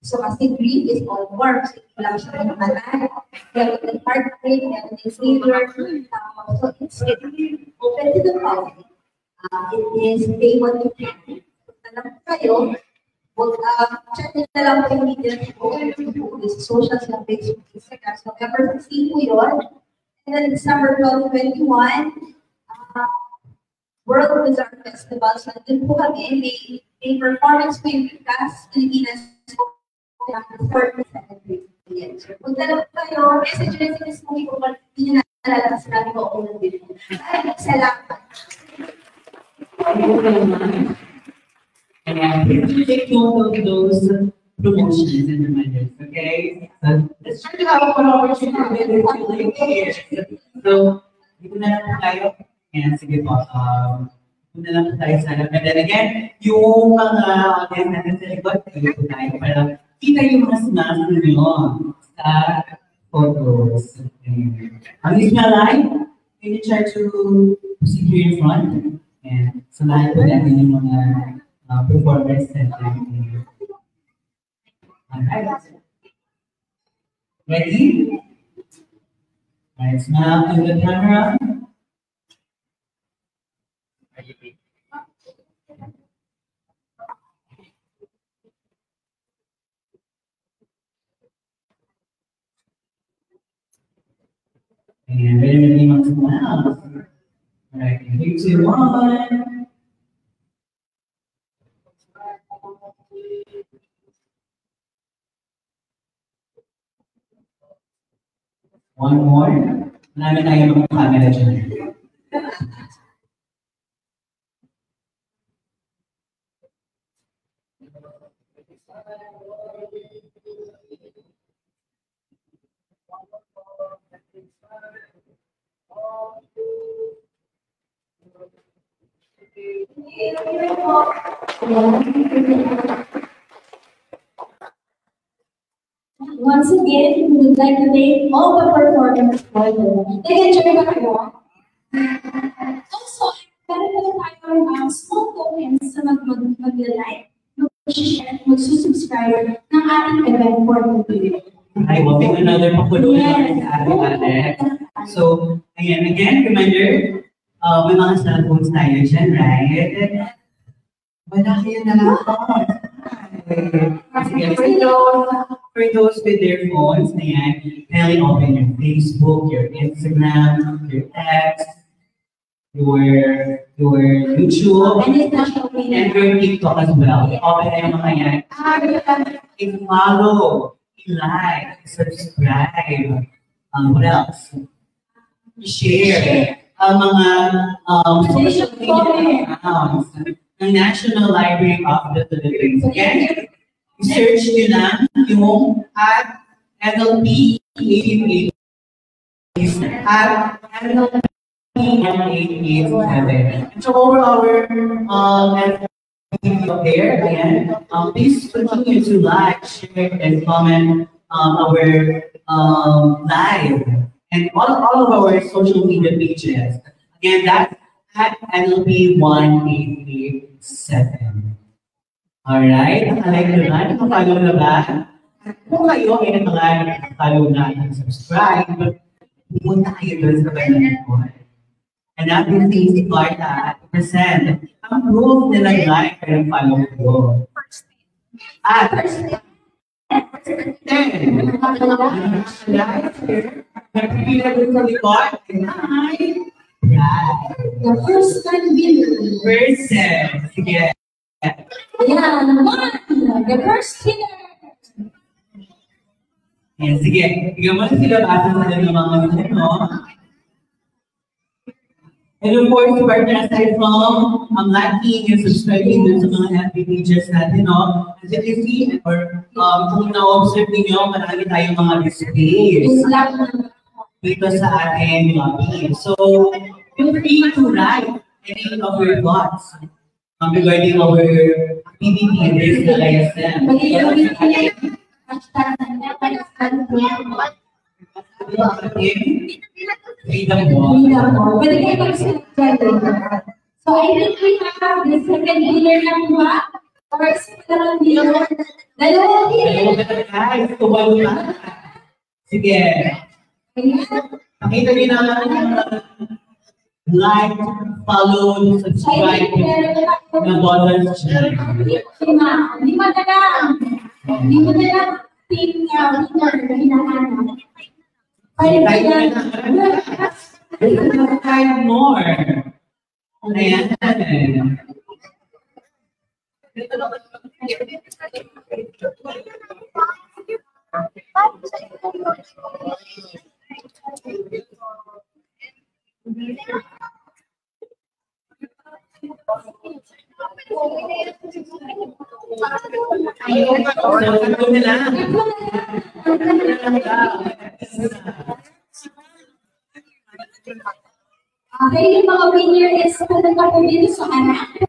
So, kasi grief is all works. Wala siya ng malay. Pero the heartbreak and the failure. So, it's open to the public. It is pay what you can. Alam kayo, check nyo na lang po yung media po, social sa Facebook, Instagram. So, November 16 po yun. And then December 12, 21, World Bizarre Festival. So, dun po kami, may performance po yung Cast Pilipinas for the celebrate. So, punta lang po kayo, message nyo sa Facebook po, kung hindi nyo nalala sa namin po unang video. Ay, salamat. And please take note of those promotions and reminders, okay? Let's try to have a fun opportunity with here. So, dito na lang po tayo. Ayan, sige po. Dito na lang po tayo sa harap. And then again, yung mga audience natin sa likod, dito po tayo para kita yung mga smiles nyo sa photos. Ang is my live, can you try to proceed here in front? And samahan po natin yung mga performance natin. Ready? Alright, smile to the camera. And ready, mag-smile. Alright, 3, 2, 1. One more. Marami tayo mga camera dyan. Once again, we would like to thank all the performers for them. Nag-enjoy ba kayo? Also, meron na tayong small tokens na mag-like, mag-share, mag-subscribe ng ating event for today. I will take another pakulo sa ating ate. So, again, reminder, may mga cellphones tayo dyan, right? Wala kayo na lang po. For those with their phones, kindly open your Facebook, your Instagram, your X, your YouTube, and your TikTok as well. Open na yung mga yan. I-follow, i-like, subscribe. What else? I-share. ang mga social media accounts ng National Library of the Philippines. Again, search nyo lang yung at NLP 8887 at NLP 8887. So over our up there, again, please continue to like, share, and comment our live and all of our social media pages. Again, that's at NLP 1887. Alright, nakalike nyo na, nakapollow na ba? Kung kayo ay nakapollow na and subscribe, pumunta kayo doon sa kanilang board. And that is easy part at present. Ang proof nila like and follow ko. At 10. Nagpipila doon sa likod. Right. The first time winner. Person. Sige. Ayan, the first winner. Ayan, sige. Bigyan mo na sila basa sa ng mga ano. And of course, partner, aside from liking and subscribing dun sa mga FB pages natin, no? As you can see, or kung na-observe ninyo, marami tayong mga displays dito sa ating lobby. So, feel free to write any of your thoughts regarding our activity in this ISM. Freedom Wall. Pwede kayo mag-subscribe. So I think we have the second winner na ba? Or second winner? Dalawang winner. Guys, tuwal na. Sige. Pakita niyo na like, follow, subscribe na buttons dyan. Hindi mo na lang team winner na hinahanap. Subscribe more. Ayan. Okay, yung mga winner is pumunta po dito sa anak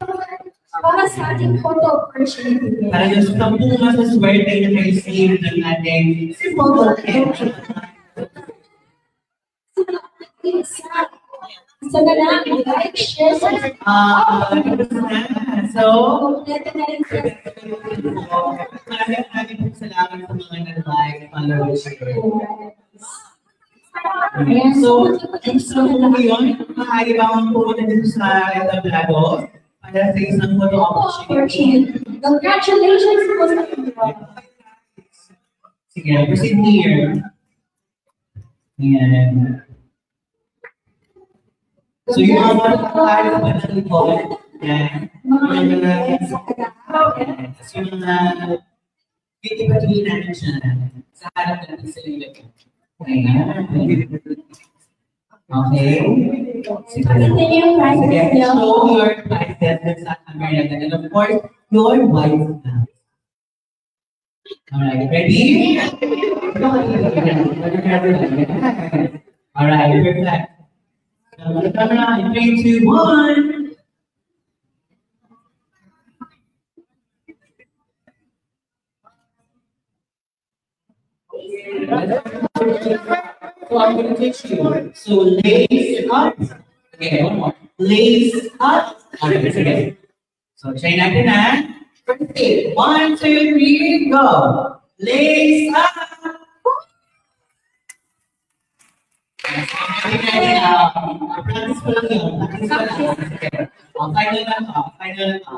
para sa ating photo opportunity. Para yung sampung masaswerte na receive ng ating photo. So, na lang, like, share, subscribe. So, maraming salamat sa mga nag-like, follow, share. So, gusto mo ngayon, maaari ba akong pumunta dito sa entablado para sa isang photo opportunity? Congratulations po sa inyo. Sige, proceed here. Ayan. So, yung mga pagkakalit ba na report, yan. Yung mga beauty natin siya sa harap natin sa ilagay. Ayan. Okay. Sige, show your prizes sa camera. And of course, your white now. Alright, ready? Alright, perfect. Camera in 3, 2, 1. So I'm going to teach you. So lace up. Okay, one more. Lace up. Okay, okay. So try natin na. First step. 1, 2, 3, go. Lace up. Practice ko lang yun. Practice ko lang. Okay. Final na to. Final na to.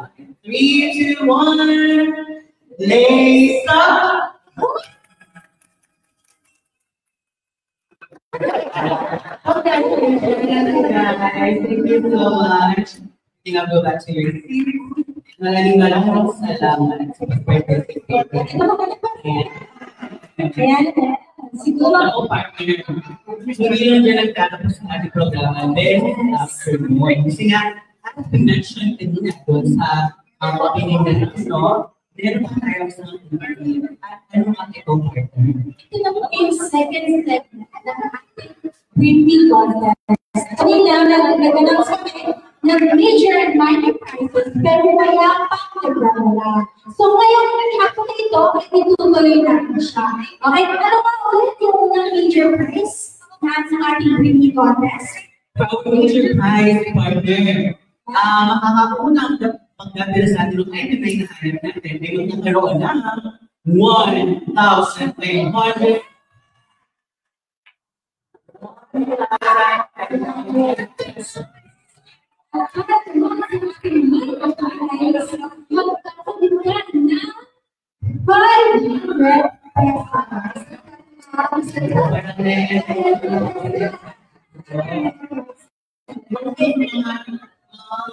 3, 2, 1. Lace up. Okay, guys. Thank you so much. You can go back to your seat. Maraming salamat sa pag-participate. Ayan, siguro. Ako, partner. So, hindi lang dyan nagtatapos ng ating programa. Then, afternoon. Kasi nga, as we mentioned kanina doon sa opening na no? Meron pa tayo sa interview. At ano ang itong partner? Ito na po yung second step ng ating repeat contest. Kanina, nag-announce kami ng major and minor prizes, pero wala pang nagdadala. So ngayon, hapon na ito, ay itutuloy natin siya. Okay, ano ba ulit yung unang major prize na sa ating repeat contest? Our major prize partner. Makakaunang pagdadala sa ating item na hinahanap natin, mayroon na karoon na 1,500.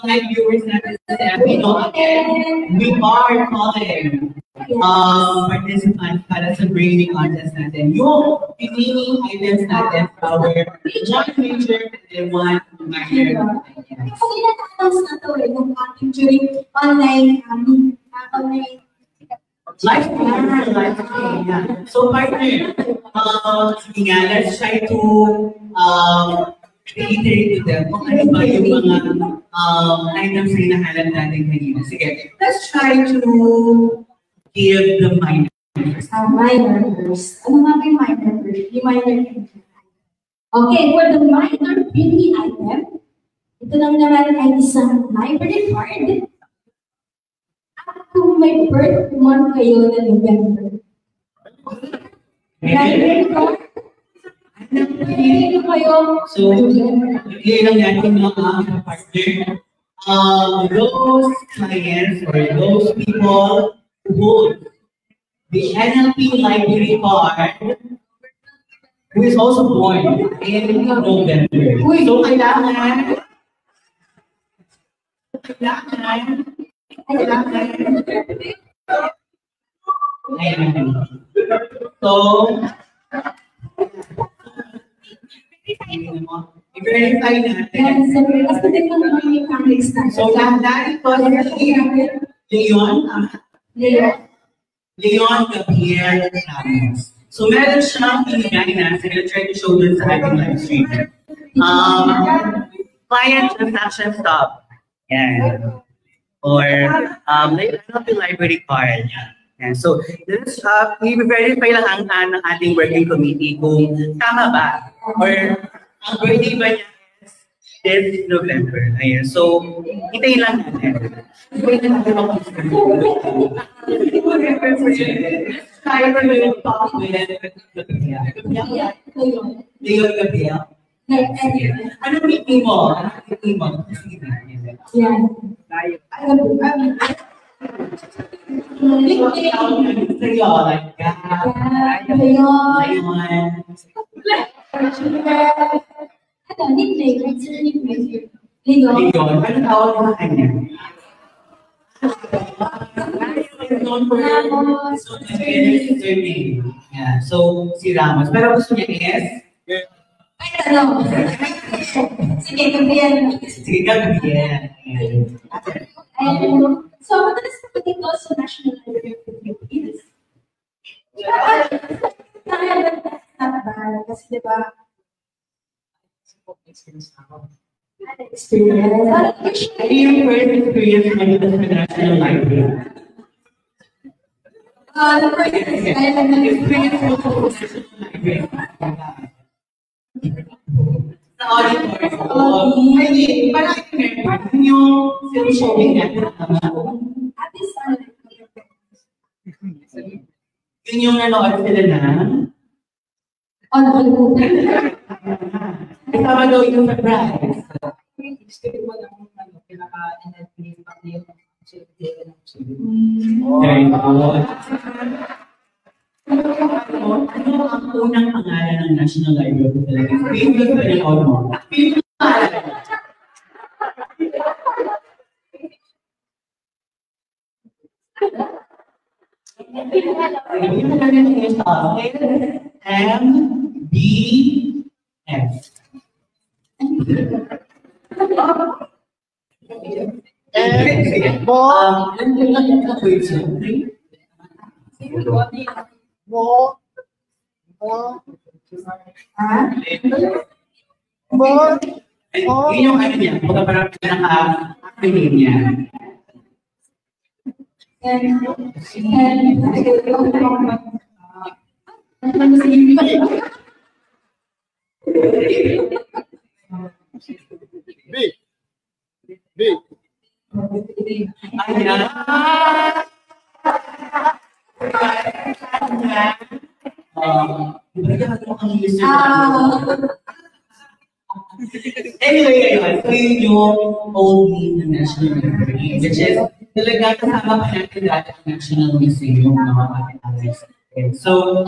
Live viewers natin sa Pino, we are calling participants para sa brainy contest natin. Yung pinili items natin for our one major and one minor. Kasi na-announce na ito yung ating during online Live stream, yeah. So partner, sige nga, let's try to reiterate to them kung ano ba yung mga items na hinahanap natin kanina. Sige, let's try to give the minor. minor first. Ano nga ba yung minor first? Yung minor first. Okay, for the minor beauty item, ito lang naman ay isang library card. At kung may birth month kayo na November. Library card. Pwede kayo. So, hindi lang natin mga partner. Those clients or those people who hold the NLP library card who is also born in November. So, kailangan ayan. So, i-verify natin. So, lahat ito Leon Gabriel Ramos. So, meron siyang pinigay na. So, I'll try to show dun sa ating live stream. Client transaction stop. Yan. Or, library card. Yan. So, let's i-verify lang ang ating working committee kung tama ba or ang birthday ba niya is this November. Ayan. So, hintayin lang natin. Leon Gabriel. Ano meeting mo? Ano meeting mo? Yan. Sa'yo, like God. Ano, nickname? Sino nickname? Leon. Leon. Ano tawag mo sa kanya? Yeah, so, si Ramos. Pero gusto niya is? Ay, ano? Sige, Gabriel. Sige, Gabriel. So, madalas na dito sa National Library of the Philippines. Kasi diba, experience. Ano yung first experience mo dito sa National Library? The first Experience mo sa National Library. Sa auditor. Ay, parang yung showing natin. at this time, Yun yung nanood sila na. nakalimutan. Kasama daw yung surprise. Very good. Ano ang unang pangalan ng National Library of the Philippines? Favorite ba yung all mo? Favorite pangalan. M, B, F. Yun yung ano niya, mga parang pinaka-activate niya. Anyway, so yun yung old name ng National Library, which is talaga kasama pa natin dati ang National Museum ng mga Alex. So,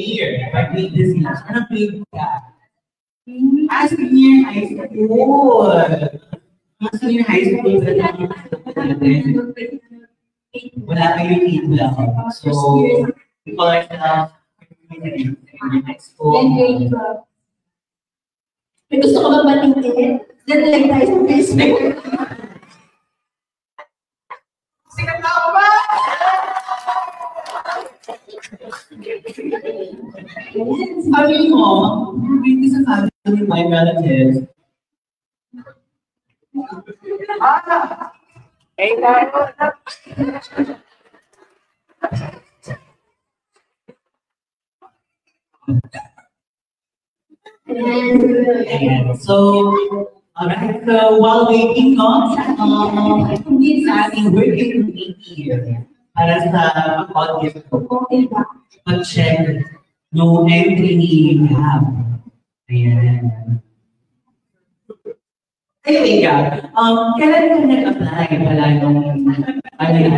year, if I read this year, parang big ka. As senior high school. As senior high school, wala kayo need lang. So, we call ourselves high school. May gusto ko bang batingin? Nag-like tayo sa Facebook. Sabi mo, hindi sa family, my relatives. So, alright, so while waiting on, sa ating working meeting, para sa audience ko, mag-check no entry ni Gab. Ayan. Anyway, Gab, kailan ka nag-apply pala nung ano na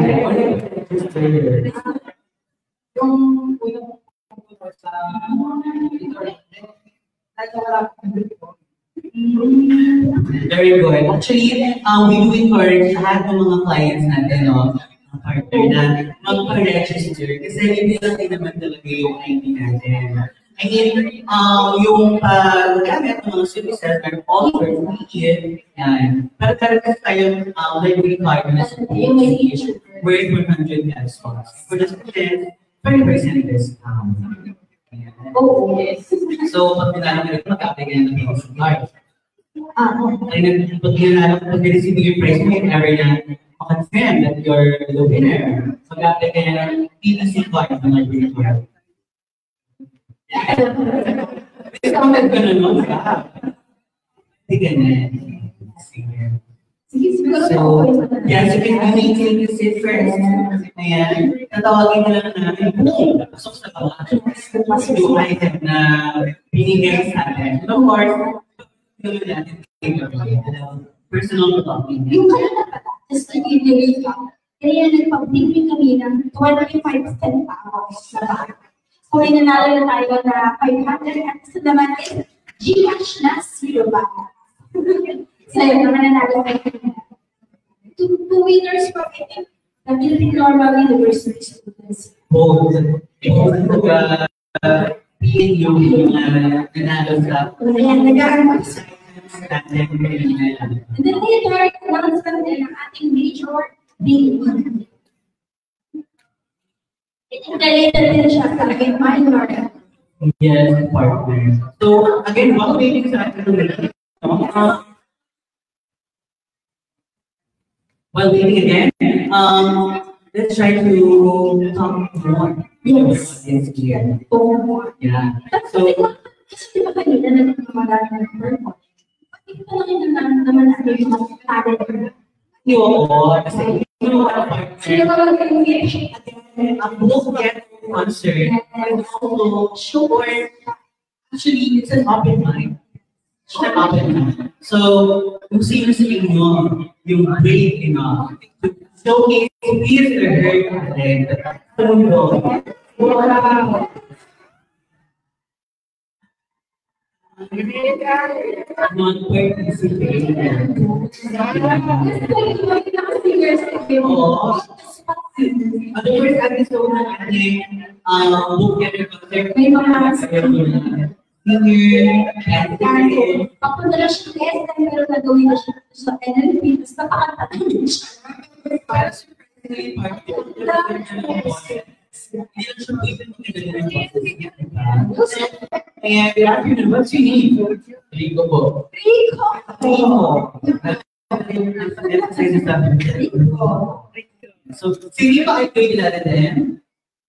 Very good. Actually, we do encourage lahat ng mga clients natin, no? Partner na magpa-register kasi hindi lang din naman talaga yung ID natin. I mean, yung paggamit ng mga services are all for free. Yan. Pero talaga tayong library card na sa PH worth 100 pesos. For the students, 20% discount. Oh, yes. So, pag pinala ka rin, mag-apply ka ng PH card. Pag receive yung price mo, ever na confirm that you're the winner. Mag-apply ka ng PTC card ng library card. Discounted ka na nun, ha? Hindi ganun. Sige. So, yeah, so if you need to sit first, ayan, tatawagin na lang namin, pasok sa kawalan. Yung item na binigay sa atin. Of course, yung natin personal belonging. Yung kaya na pala, just like in the recap, kaya nagpag-bigay kami ng 25 centavos sa bag. So, may nanalo na tayo na 500 at sa naman is Gcash na 0 ba? So, yun naman nanalo tayo. Two winners for the Philippine Normal University students. Both. PNU yung nanalo sa Ayan, nag-aaral sa natin. and then later, announcement din ang ating major day 1. Related din siya sa aking minor. Yes, partner. So, again, while waiting sa atin, while waiting again, let's try to talk more. Yes. Yes, here. Yeah. So, So, kasi di ba kanina nagmamagana ng purpose? Hindi pa lang naman natin yung mga talent. yun, kasi yung partner, Sino ba mag-engage? ang book get concert, and also sure, actually, it's an open mind. It's an open mind. So, kung sino sa inyo, yung brave enough, to showcase his or her talent, sa mundo, At the first episode ng ating book and concept, May mga senior, papunta na siya test, pero nagawin na siya sa NLP, tapos napakatatin siya. para surprisingly, hindi lang siya pwede magagaling ng process. And good afternoon, what's your name? Rico po. Rico! So, sige pa kayo kilala din?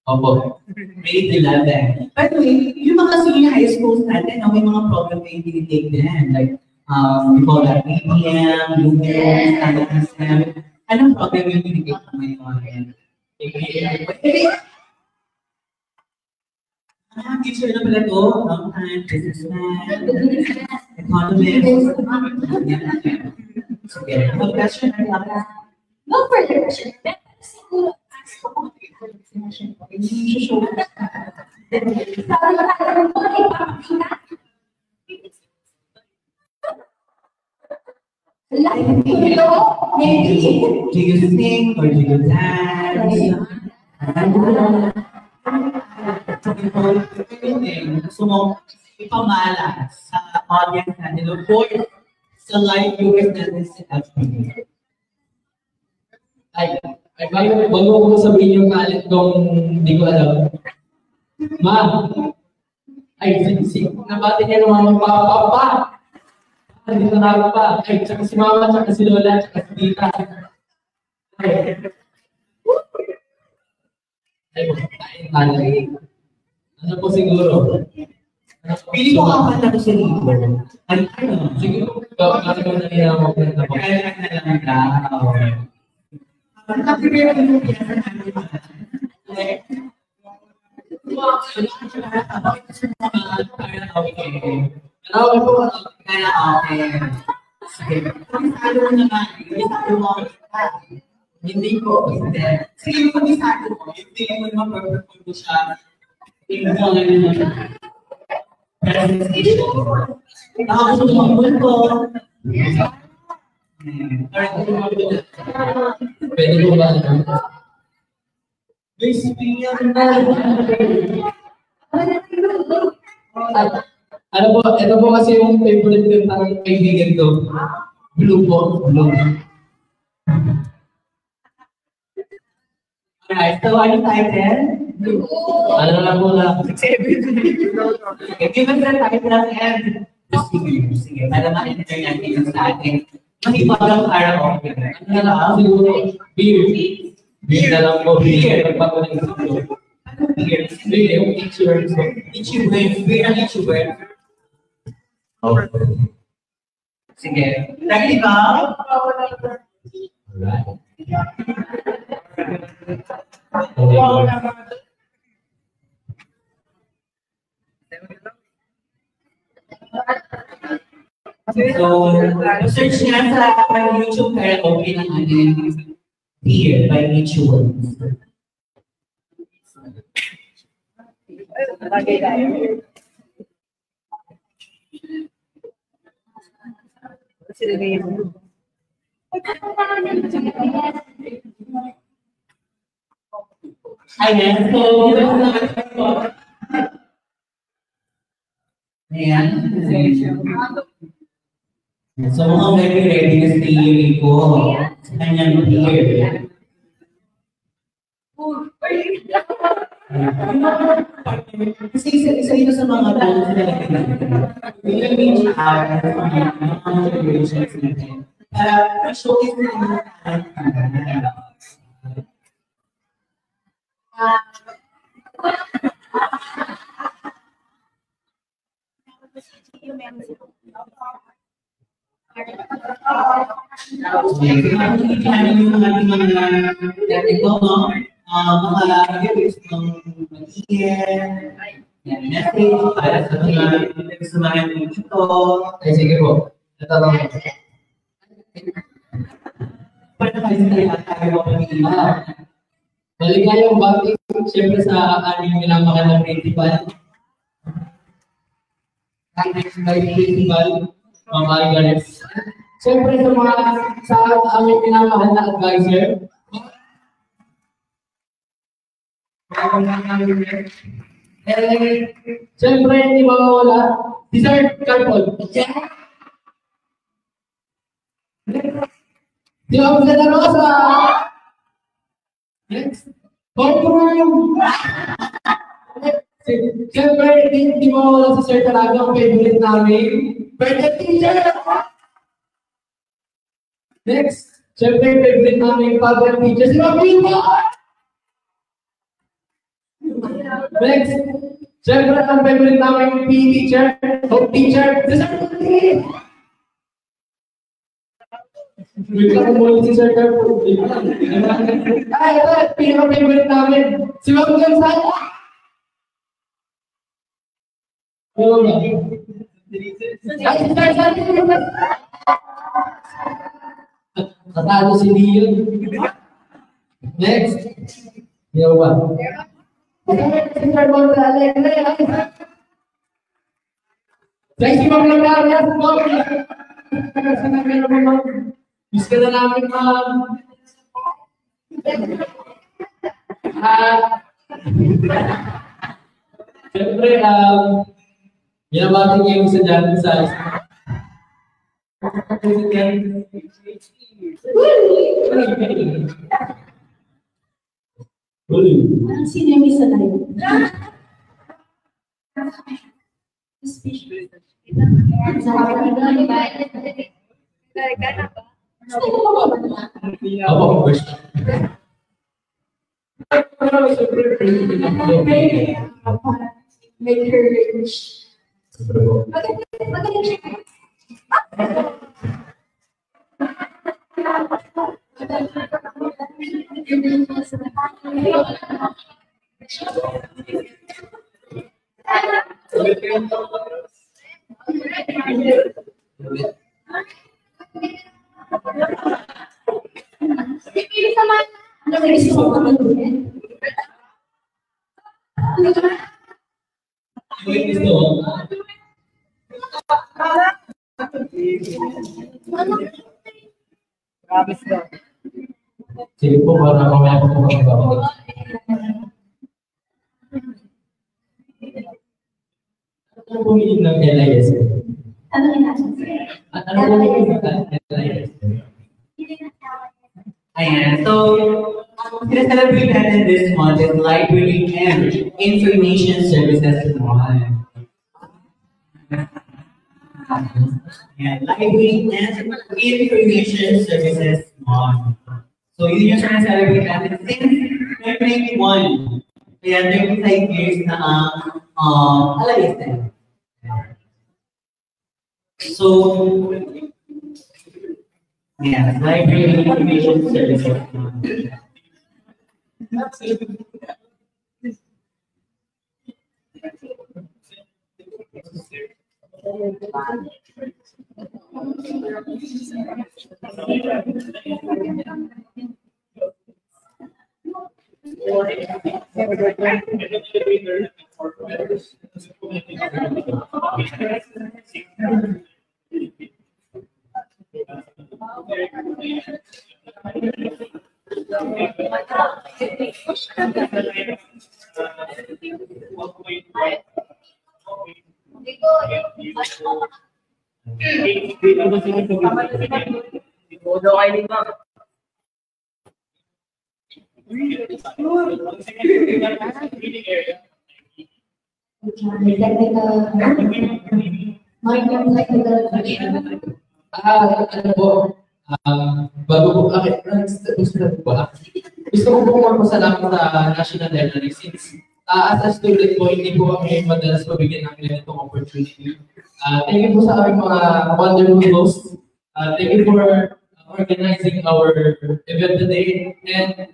Opo. Grade 11. By the way, yung mga senior high schools natin, may mga program na hindi-take din. Like, we call that APM, Lumen, Standard System. Anong program yung hindi-take mo ngayon? Teacher na pala to. Long time, businessman, economist. Sige, ano question na lang? No further question. Siguro, ask ko kung Do you sing or do you dance? Gusto mo ipamala sa audience natin, of course, sa live viewers natin sa FB. Ay, wag mo ko sabihin yung talent kung hindi ko alam. Ma! Ay, nabati niya ng mga papa. Dito na ako pa. Ay, tsaka si mama, tsaka si lola, tsaka si tita. Ay, ano po siguro? Pili ko ang kanta ko sa libro. Ano? Siguro, kasi ko nangyayang magkanta po. Kaya na lang daw. Nag-prepare ko yung piano namin. Okay po. Kaya okay. Sige. Komisado mo naman. Komisado mo. Hindi ko. Hindi. Sige, yung komisado mo. Hindi mo naman perfect mo siya. Hindi mo naman. Presentation. Nakakasunod ko. Pwede po ba? Ano po, ito po kasi yung favorite ko ng kaibigan ko. Blue po, blue. Alright, so ano title? Ano na po na? Give us the title and sige, para ma-enter natin yung sa atin. Mahibagang karaoke. Ano na lang? Siguro, beer. Beer na lang po, beer. Pagpapalit sa beer. Ano beer? Beer, yung teacher. Ichiwen. Beer ang Ichiwen. Okay. Sige. Ready ba? Alright. So, search niya sa YouTube karaoke ng ating Beer by Ichiwen. Ayan, so, ayan. So, mukhang very ready na si Rico sa kanyang beer. Kasi isa ito sa mga goals na reach out sa mga generations natin. Para ma-showcase na yung talent. Kailangan yung mga ito, maka-reviews ng mag-iyan, message para sa mga nagsamahan ng ito. Ay, sige po. Ito lang. Para kasi tayo pag-iiwan. Maligayang bati, siyempre sa aming minamahal na principal. Principal, Ma'am Margaret. Siyempre sa aming pinamahal na advisor. Siyempre, hindi mawawala si Sir Carpol. Di ba maganda na ka sa... Next. Courtroom! Siyempre, hindi mawawala si Sir talaga ang favorite namin. Birthday teacher! Next. Siyempre, favorite namin public teacher. Si Ma'am Rita! Next. Siyempre, ang favorite namin PE teacher, home teacher, si Sir Tony! Wait lang mo si Sir Carpol. Ay, ito, pinaka-favorite namin. Si Ma'am Gonzaga. Oo ba? Ay, si Sir Sandy. Katalo si Leon. Next. Yo ba? Si Sir Gonzaga. Thank you, Ma'am Lagarias. Miss ka na namin, Ma'am. Siyempre, binabati ko yung isa dyan sa Parang sino yung isa na yun? Make her rich. Magaling siya. Pipili sa mga ano may gusto mo pamilya. Sige po, para mamaya po po magbabalik. Ano po meaning ng LIS? Ano yung nasa? Ano po meaning ng LIS? Ayan, so, celebrate natin this month is Library and Information Services Month. Yeah, Library and Information Services Month. So, yun yung celebrate natin since 2021. Kaya 35 years na ang alayas na. So, yeah, Library and Information Services Month. Ano po, bago po, gusto ko po magpasalamat sa National Library since as a student po, hindi po kami madalas mabigyan ng ganitong opportunity. Thank you po sa aming mga wonderful hosts. Thank you for organizing our event today. And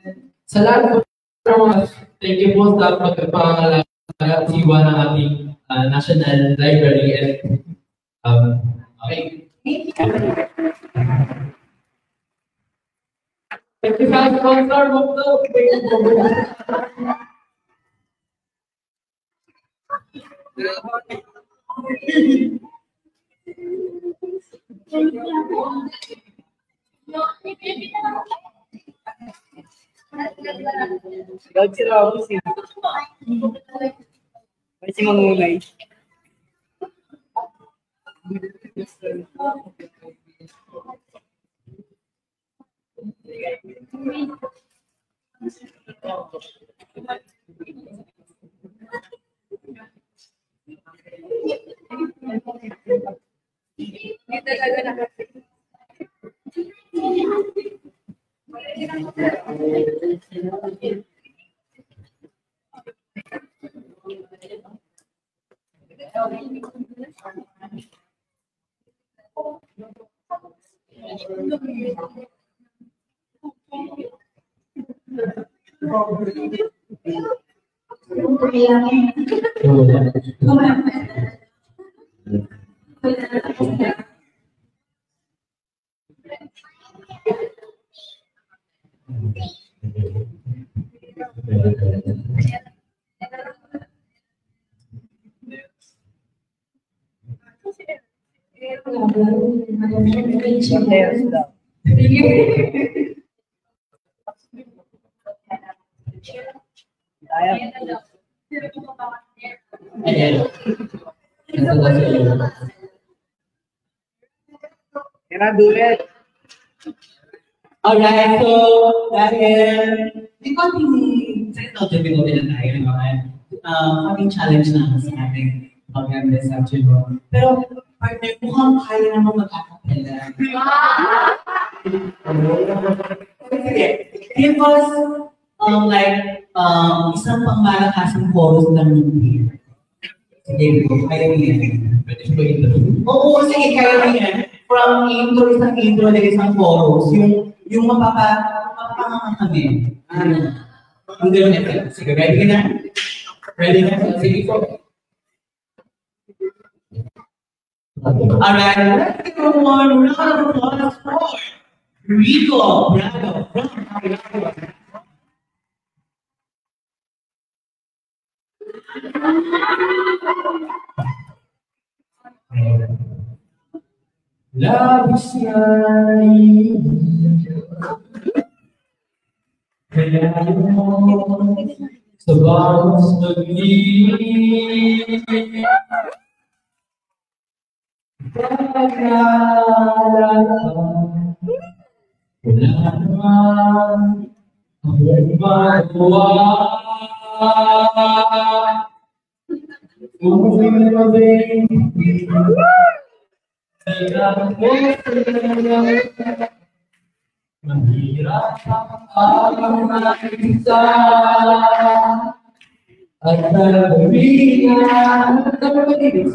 sa lahat po, thank you po sa pagpapangalaga ng ating National Library. And okay. Thank you, sponsor. Gawag si Ramos eh. May si Mangulay. Ayan. Ito daw sa iyo. Kaya dulit. Alright, so dahil di ba sa tayo naman, kaming challenge na sa ating maganda sa Chibo. Pero partner, mukhang kaya naman mag-acapella. Sige, give us isang pangmalakasang chorus ng movie. Sige, kaya mo yan. Pwede ko ito. Oo, sige, kaya mo yan. From intro, isang intro, na isang chorus. Yung mapapanganga kami. Ang gano'n ito. Sige, ready ka na? Ready na? Sige po. Alright, let's give one round of applause for Rico Bravo from California. Labis na kaya mo sa bawat pag-ibig pag-alala wala naman akong magawa. Umuwi na rin mahirap ang nakikita at nalabihan ng pag-ibig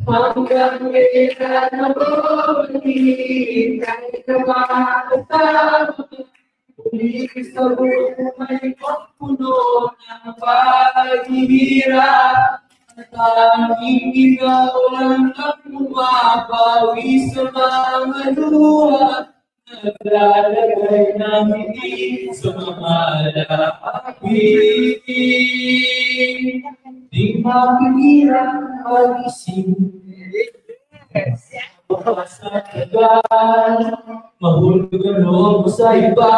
hanggang kailan ako kahit na makasama muli sa buhay kong puno ng paghihirap at tanging ikaw lang ang bumabawi sa mga luha naglalagay ng hindi sa mga lapit. Di mapigilan mag-isip sa tagal, mahulog ang loob mo sa iba.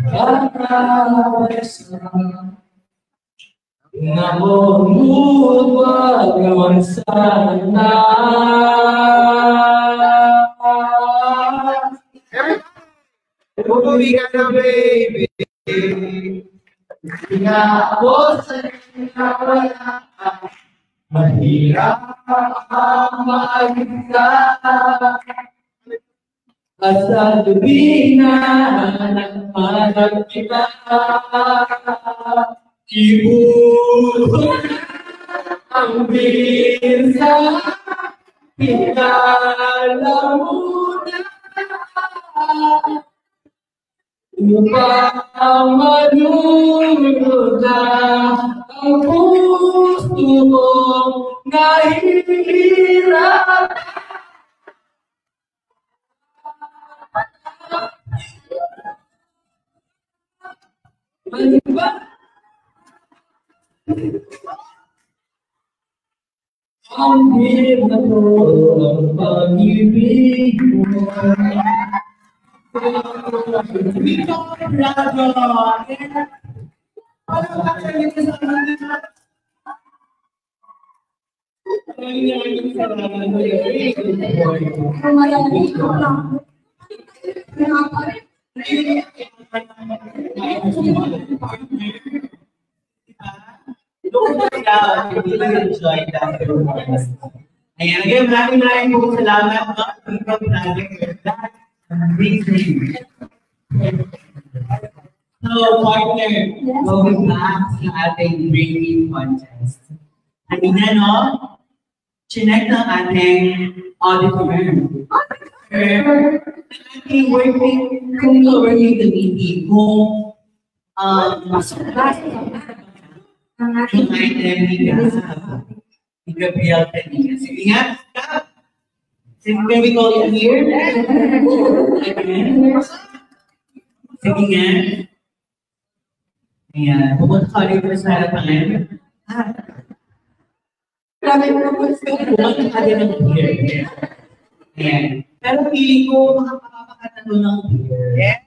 Kakabasa na wag naman sana. Umuwi ka na, baby. Nga ako sa wala mahirap ang mag-isa at sa gabi na nagmanag kita ibulong ang bisa pinala mo na upang maluluda ang puso mong nahihirap. Ano ba? Ang hirap na to, ang pag-ibig mo. Dito ako ng Bravo. Ano ba kayo kasama nila? Ayan, again, maraming po salamat mga people project. Amazing. So, partner, going back sa ating drinking contest. Kanina, no? Chinek ng ating audit firm. Ating working committee kung ang ating item ni Gabriel kanina. Sige nga, can we call it here? Sige nga. Ayan, pupunta ka rin sa harapan. Pumunta ka rin ng here. Ayan. Pero feeling ko, makapapakatanong ng here.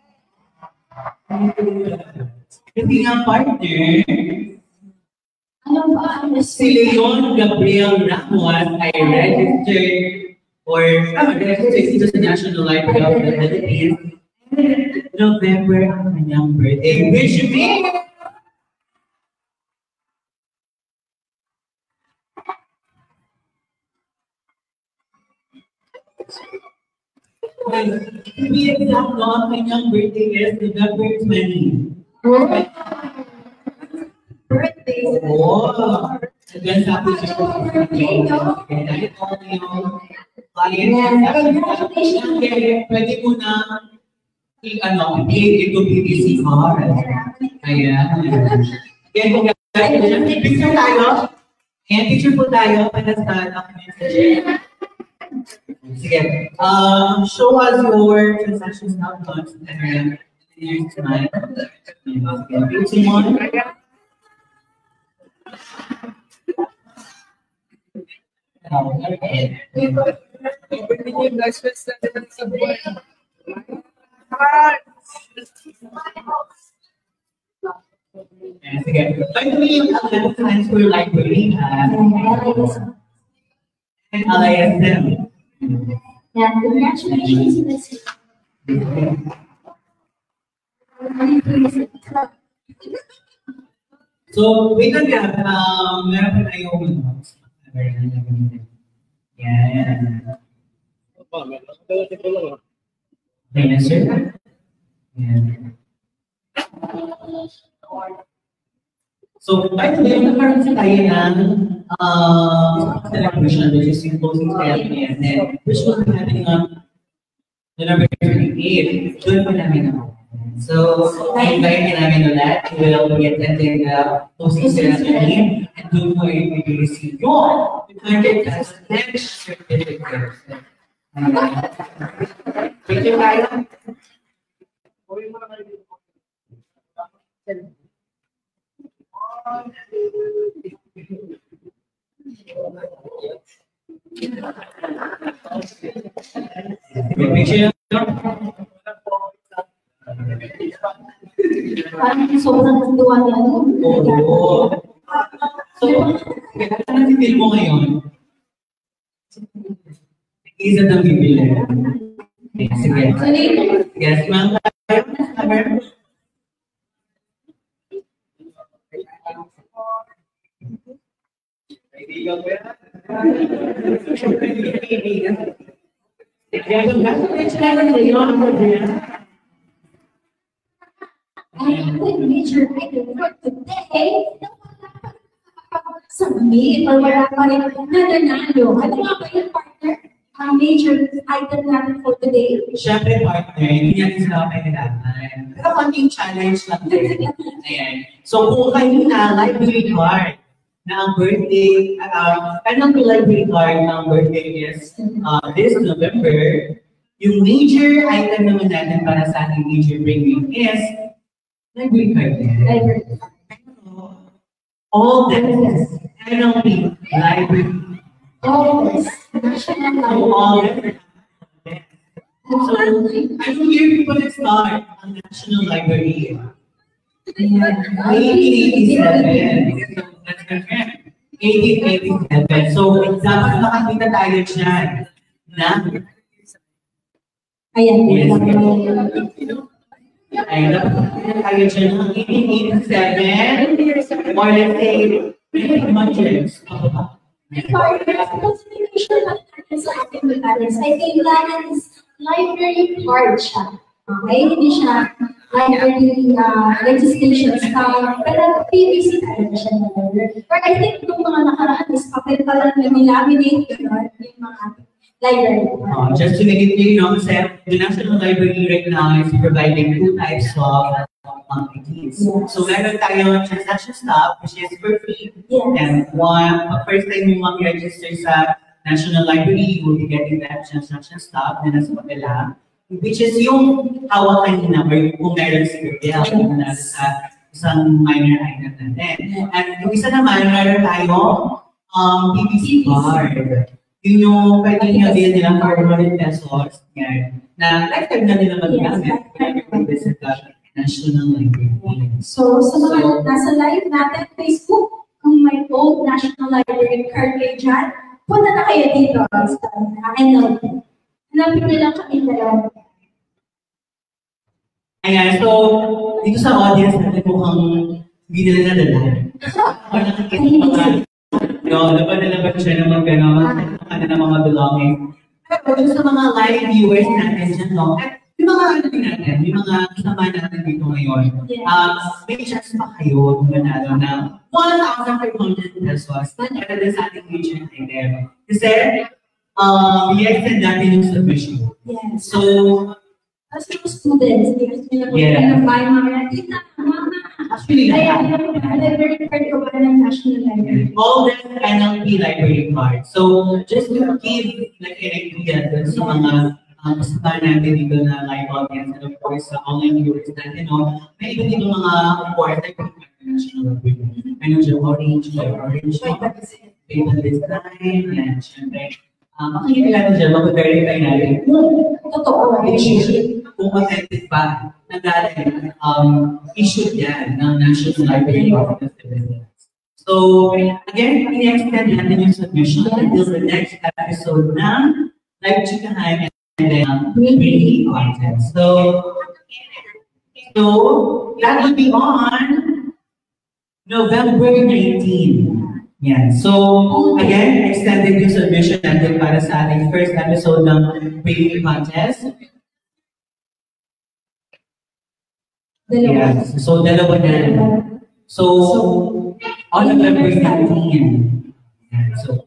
Kasi nga partner, Ano ba ang si Leon Gabriel Ramos ay registered dito sa National Library of the Philippines. November ang kanyang birthday. Wish me! To be exact, no, ang kanyang birthday is November 20. birthday? Oh! Again, happy birthday! Dahil all yung clients, pwede mo na i-update ito BBC card. Ayan. Again, congratulations. Picture tayo. Ayan, picture po tayo para sa document. Sige. Show us your transactions now, launch, and here's tonight. Picture mo. Sige. By the way, yung Science School Library and LISM. Yeah, congratulations. So, wait lang yan. Meron pa tayong yan. Okay na, sir. Yan. So, by the way, nagkaroon sa tayo ng celebration, which is yung closing ceremony, and then, which will be happening on November 28. Doon pa namin ako. So, invite namin ulit. We will be attending the closing ceremony, and doon mo i-receive your 200 as next certificate. Thank you, Kyle. Parang sobrang natuwa niya. Oo. So, kaya na-feel mo ngayon? Isa ng bibili. Sige. Yes, ma'am. Major item for today. Submit or wala pa rin nananalo. Ano nga ba yung partner? Ang major item natin for today. Siyempre, partner, hindi natin sila kailangan. Pero konting challenge lang din. Ayan. So, kung kayo na library card na ang birthday, anong library card na ang birthday is this November, yung major item naman natin para sa ating major bringing is Library card din. Library. All this NLP library. Yes. National All Library. this. So, I don't hear people that start on National Library. 1887. So, that's correct. 1887. So, dapat makakita tayo dyan na Ayan. Yes. Ay, dapat makakita tayo dyan ng 1887 or let's say, months. Classification of patterns sa ating patterns. I think that is library card siya. Okay? Hindi siya library registration stuff. Pero PVC talaga siya na library. But I think itong mga nakaraan is papel pala na nilaminate yung mga library card. Just to make it clear, kasi the National Library right now is providing two types of IDs. Yes. So meron tayong transaction stop, which is for free. Yes. And first time mo mag-register sa National Library, you will be getting that transaction stop na nasa papela, which is yung hawak kanina, or kung meron security, hawak na sa isang minor item natin. And yung isa naman, meron tayong PVC card. Yun yung pwede nyo din nilang for 100 pesos. Yan. Na lifetime na nila mag-gamit. Pwede mag-visit ka National Library. So, sa mga nasa live natin, Facebook, kung may old National Library card kayo dyan, punta na kayo dito sa NLP. Hanapin nyo lang kami dalawa. Ayan, so, dito sa audience natin mukhang hindi nila nadala. O nakikita mga, labad siya ng mga gano'n, ng mga belonging. Pero dito sa mga live viewers natin dyan, no? Yung mga ano din natin, yung mga kasama natin dito ngayon, may chance pa kayo manalo ng 1,500 pesos para din sa ating region item. Kasi, i-extend natin yung submission. Yes. So, as yung students, because nila Yeah. ng bahay mga tita, mama. actually, Ayan, library card ko ba ng National Library? all this NLP library card. So, just to give like an idea dun sa mga kasama natin dito na live audience and of course sa online viewers natin, may iba dito mga important like national library. Ano dyan, orange, paper design, and syempre, makikita natin dyan, mag-verify natin Totoo. kung authentic ba na galing issued yan ng National Library of the Philippines. So, again, in-extend natin yung submission until the next episode ng Live Chikahan and then Brady content. So, that will be on November 19. Yeah. So, again, extended yung submission natin para sa ating first episode ng Brady contest. Yes. So, dalawa na. So, on November 19. Yeah. So,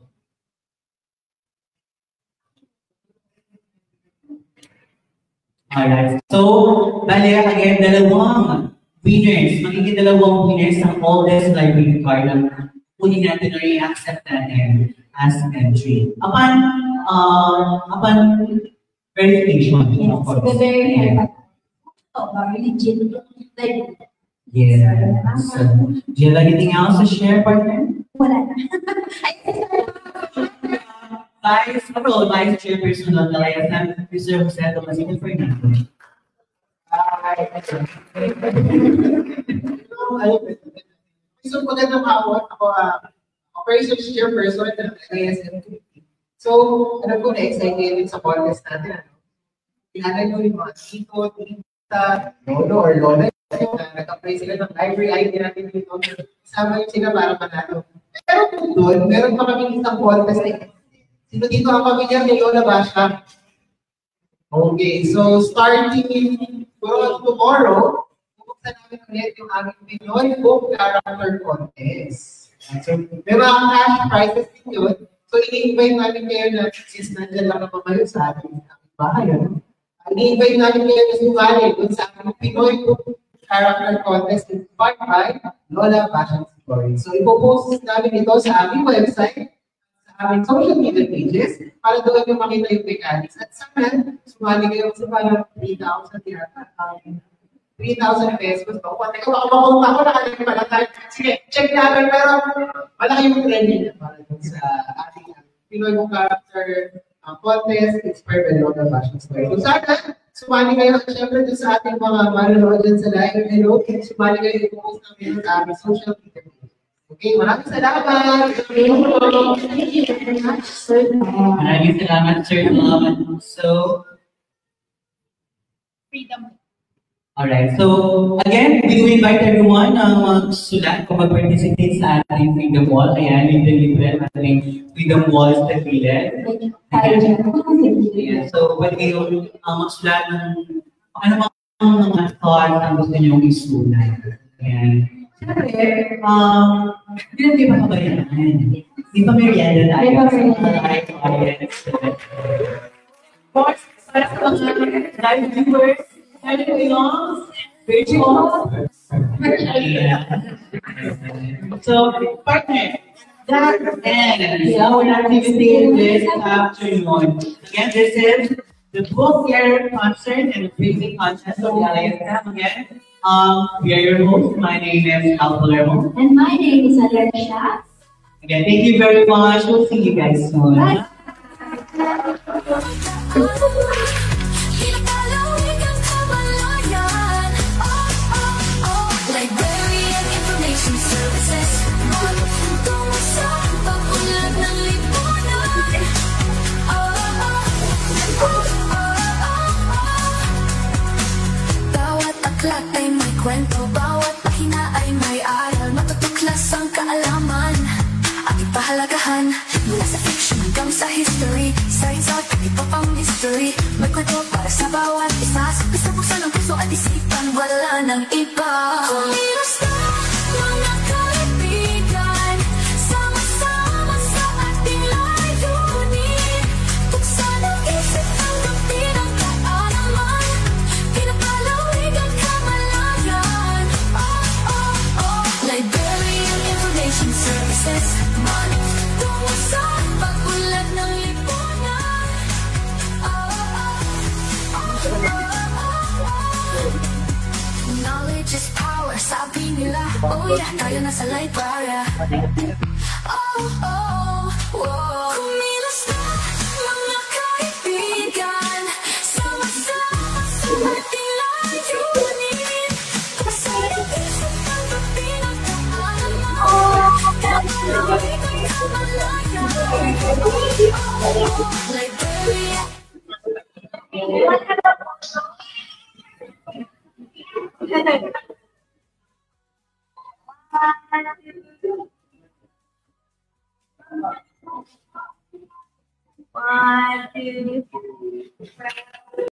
alright. So, bali, again, dalawang winners. Magiging dalawang winners ng oldest library card na kunin natin or i-accept natin as entry. Upon verification, of course. The very legit. Like, Yes. So, do you have anything else to share, partner? wala na. Vice Chairperson of the ISM, Mr. Jose Tomasino Fernando. So, magandang hawak ako, Operations Chairperson ng ISM. So, alam ko na-excited sa contest natin. Kailangan ko yung mga tito, tita, lolo or lola na nag-apply sila ng library ID natin dito. Kasama yung sila para manalo. Pero kung doon, meron pa kami isang contest na sino dito ang pamilyar ni Lola Basha? Okay, so starting tomorrow, bubuksan namin ulit yung aming Pinoy Book Character Contest. So, may mga cash prizes din yun. So, i-invite namin kayo na since nandiyan lang naman kayo sa ating bahay. I-invite namin kayo na sumali dun sa aming Pinoy Book Character Contest inspired by Lola Basha Story. So, ipopost namin ito sa aming website, aming social media pages para doon yung makita yung mechanics. At sana, sumali kayo sa parang 3,000 yata. 3,000 pesos. So, teka, baka makunta ko, nakalagay pala tayo. Sige, check natin, pero malaki yung trending para sa ating Pinoy mo character contest, inspired by Local Fashion Story. So sana, sumali kayo, syempre dun sa ating mga manonood dyan sa live, hello, sumali kayo yung post namin sa aming social media. Okay, maraming salamat! Thank you very much, sir. Maraming salamat, Sir. So, Freedom. alright. So, again, we do invite everyone na magsulat kung mag-participate sa ating Freedom Wall. Ayan, yung deliberate ating Freedom Walls na pilit. Yeah, so, pwede kayo magsulat ng ano mga thoughts na gusto nyo isulat. Ayan. Siyempre, hindi pa kabayan. Hindi pa merienda tayo. Live audience. Para sa mga live viewers, live belongs, virtual. So, partner, that ends our activity this afternoon. Again, this is the book fair concert and the phrasing contest of the ISM. Again, we are your hosts. My name is Al Palermo. And my name is Alexia. Again, thank you very much. We'll see you guys soon. Bye. Librarian Information Services. Tungo sa pag-unlad ng lipunan. Bawat aklat ay may kwento, bawat pahina ay may aral. Matutuklas ang kaalaman at ipahalagahan. Mula sa fiction hanggang sa history, science at iba pang history. May kwento para sa bawat isa. Sa buksan ng puso at isipan, wala nang iba. Kumilos na mga kaibigan, sama-sama sa ating layunin. Buksan ang isip tanggapin ang kaalaman, pinapalawig ang kamalayan. Librarian Information Services. Tungo sa pag-unlad ng lipunan. Knowledge is power, sabi nila. Oh yeah, tayo na sa library. Kumilos na mga kaibigan, sama-sama sa ating layunin. Buksan ang isip, tanggapin ang kaalaman, kapalawig ang kamalayan. Librarian.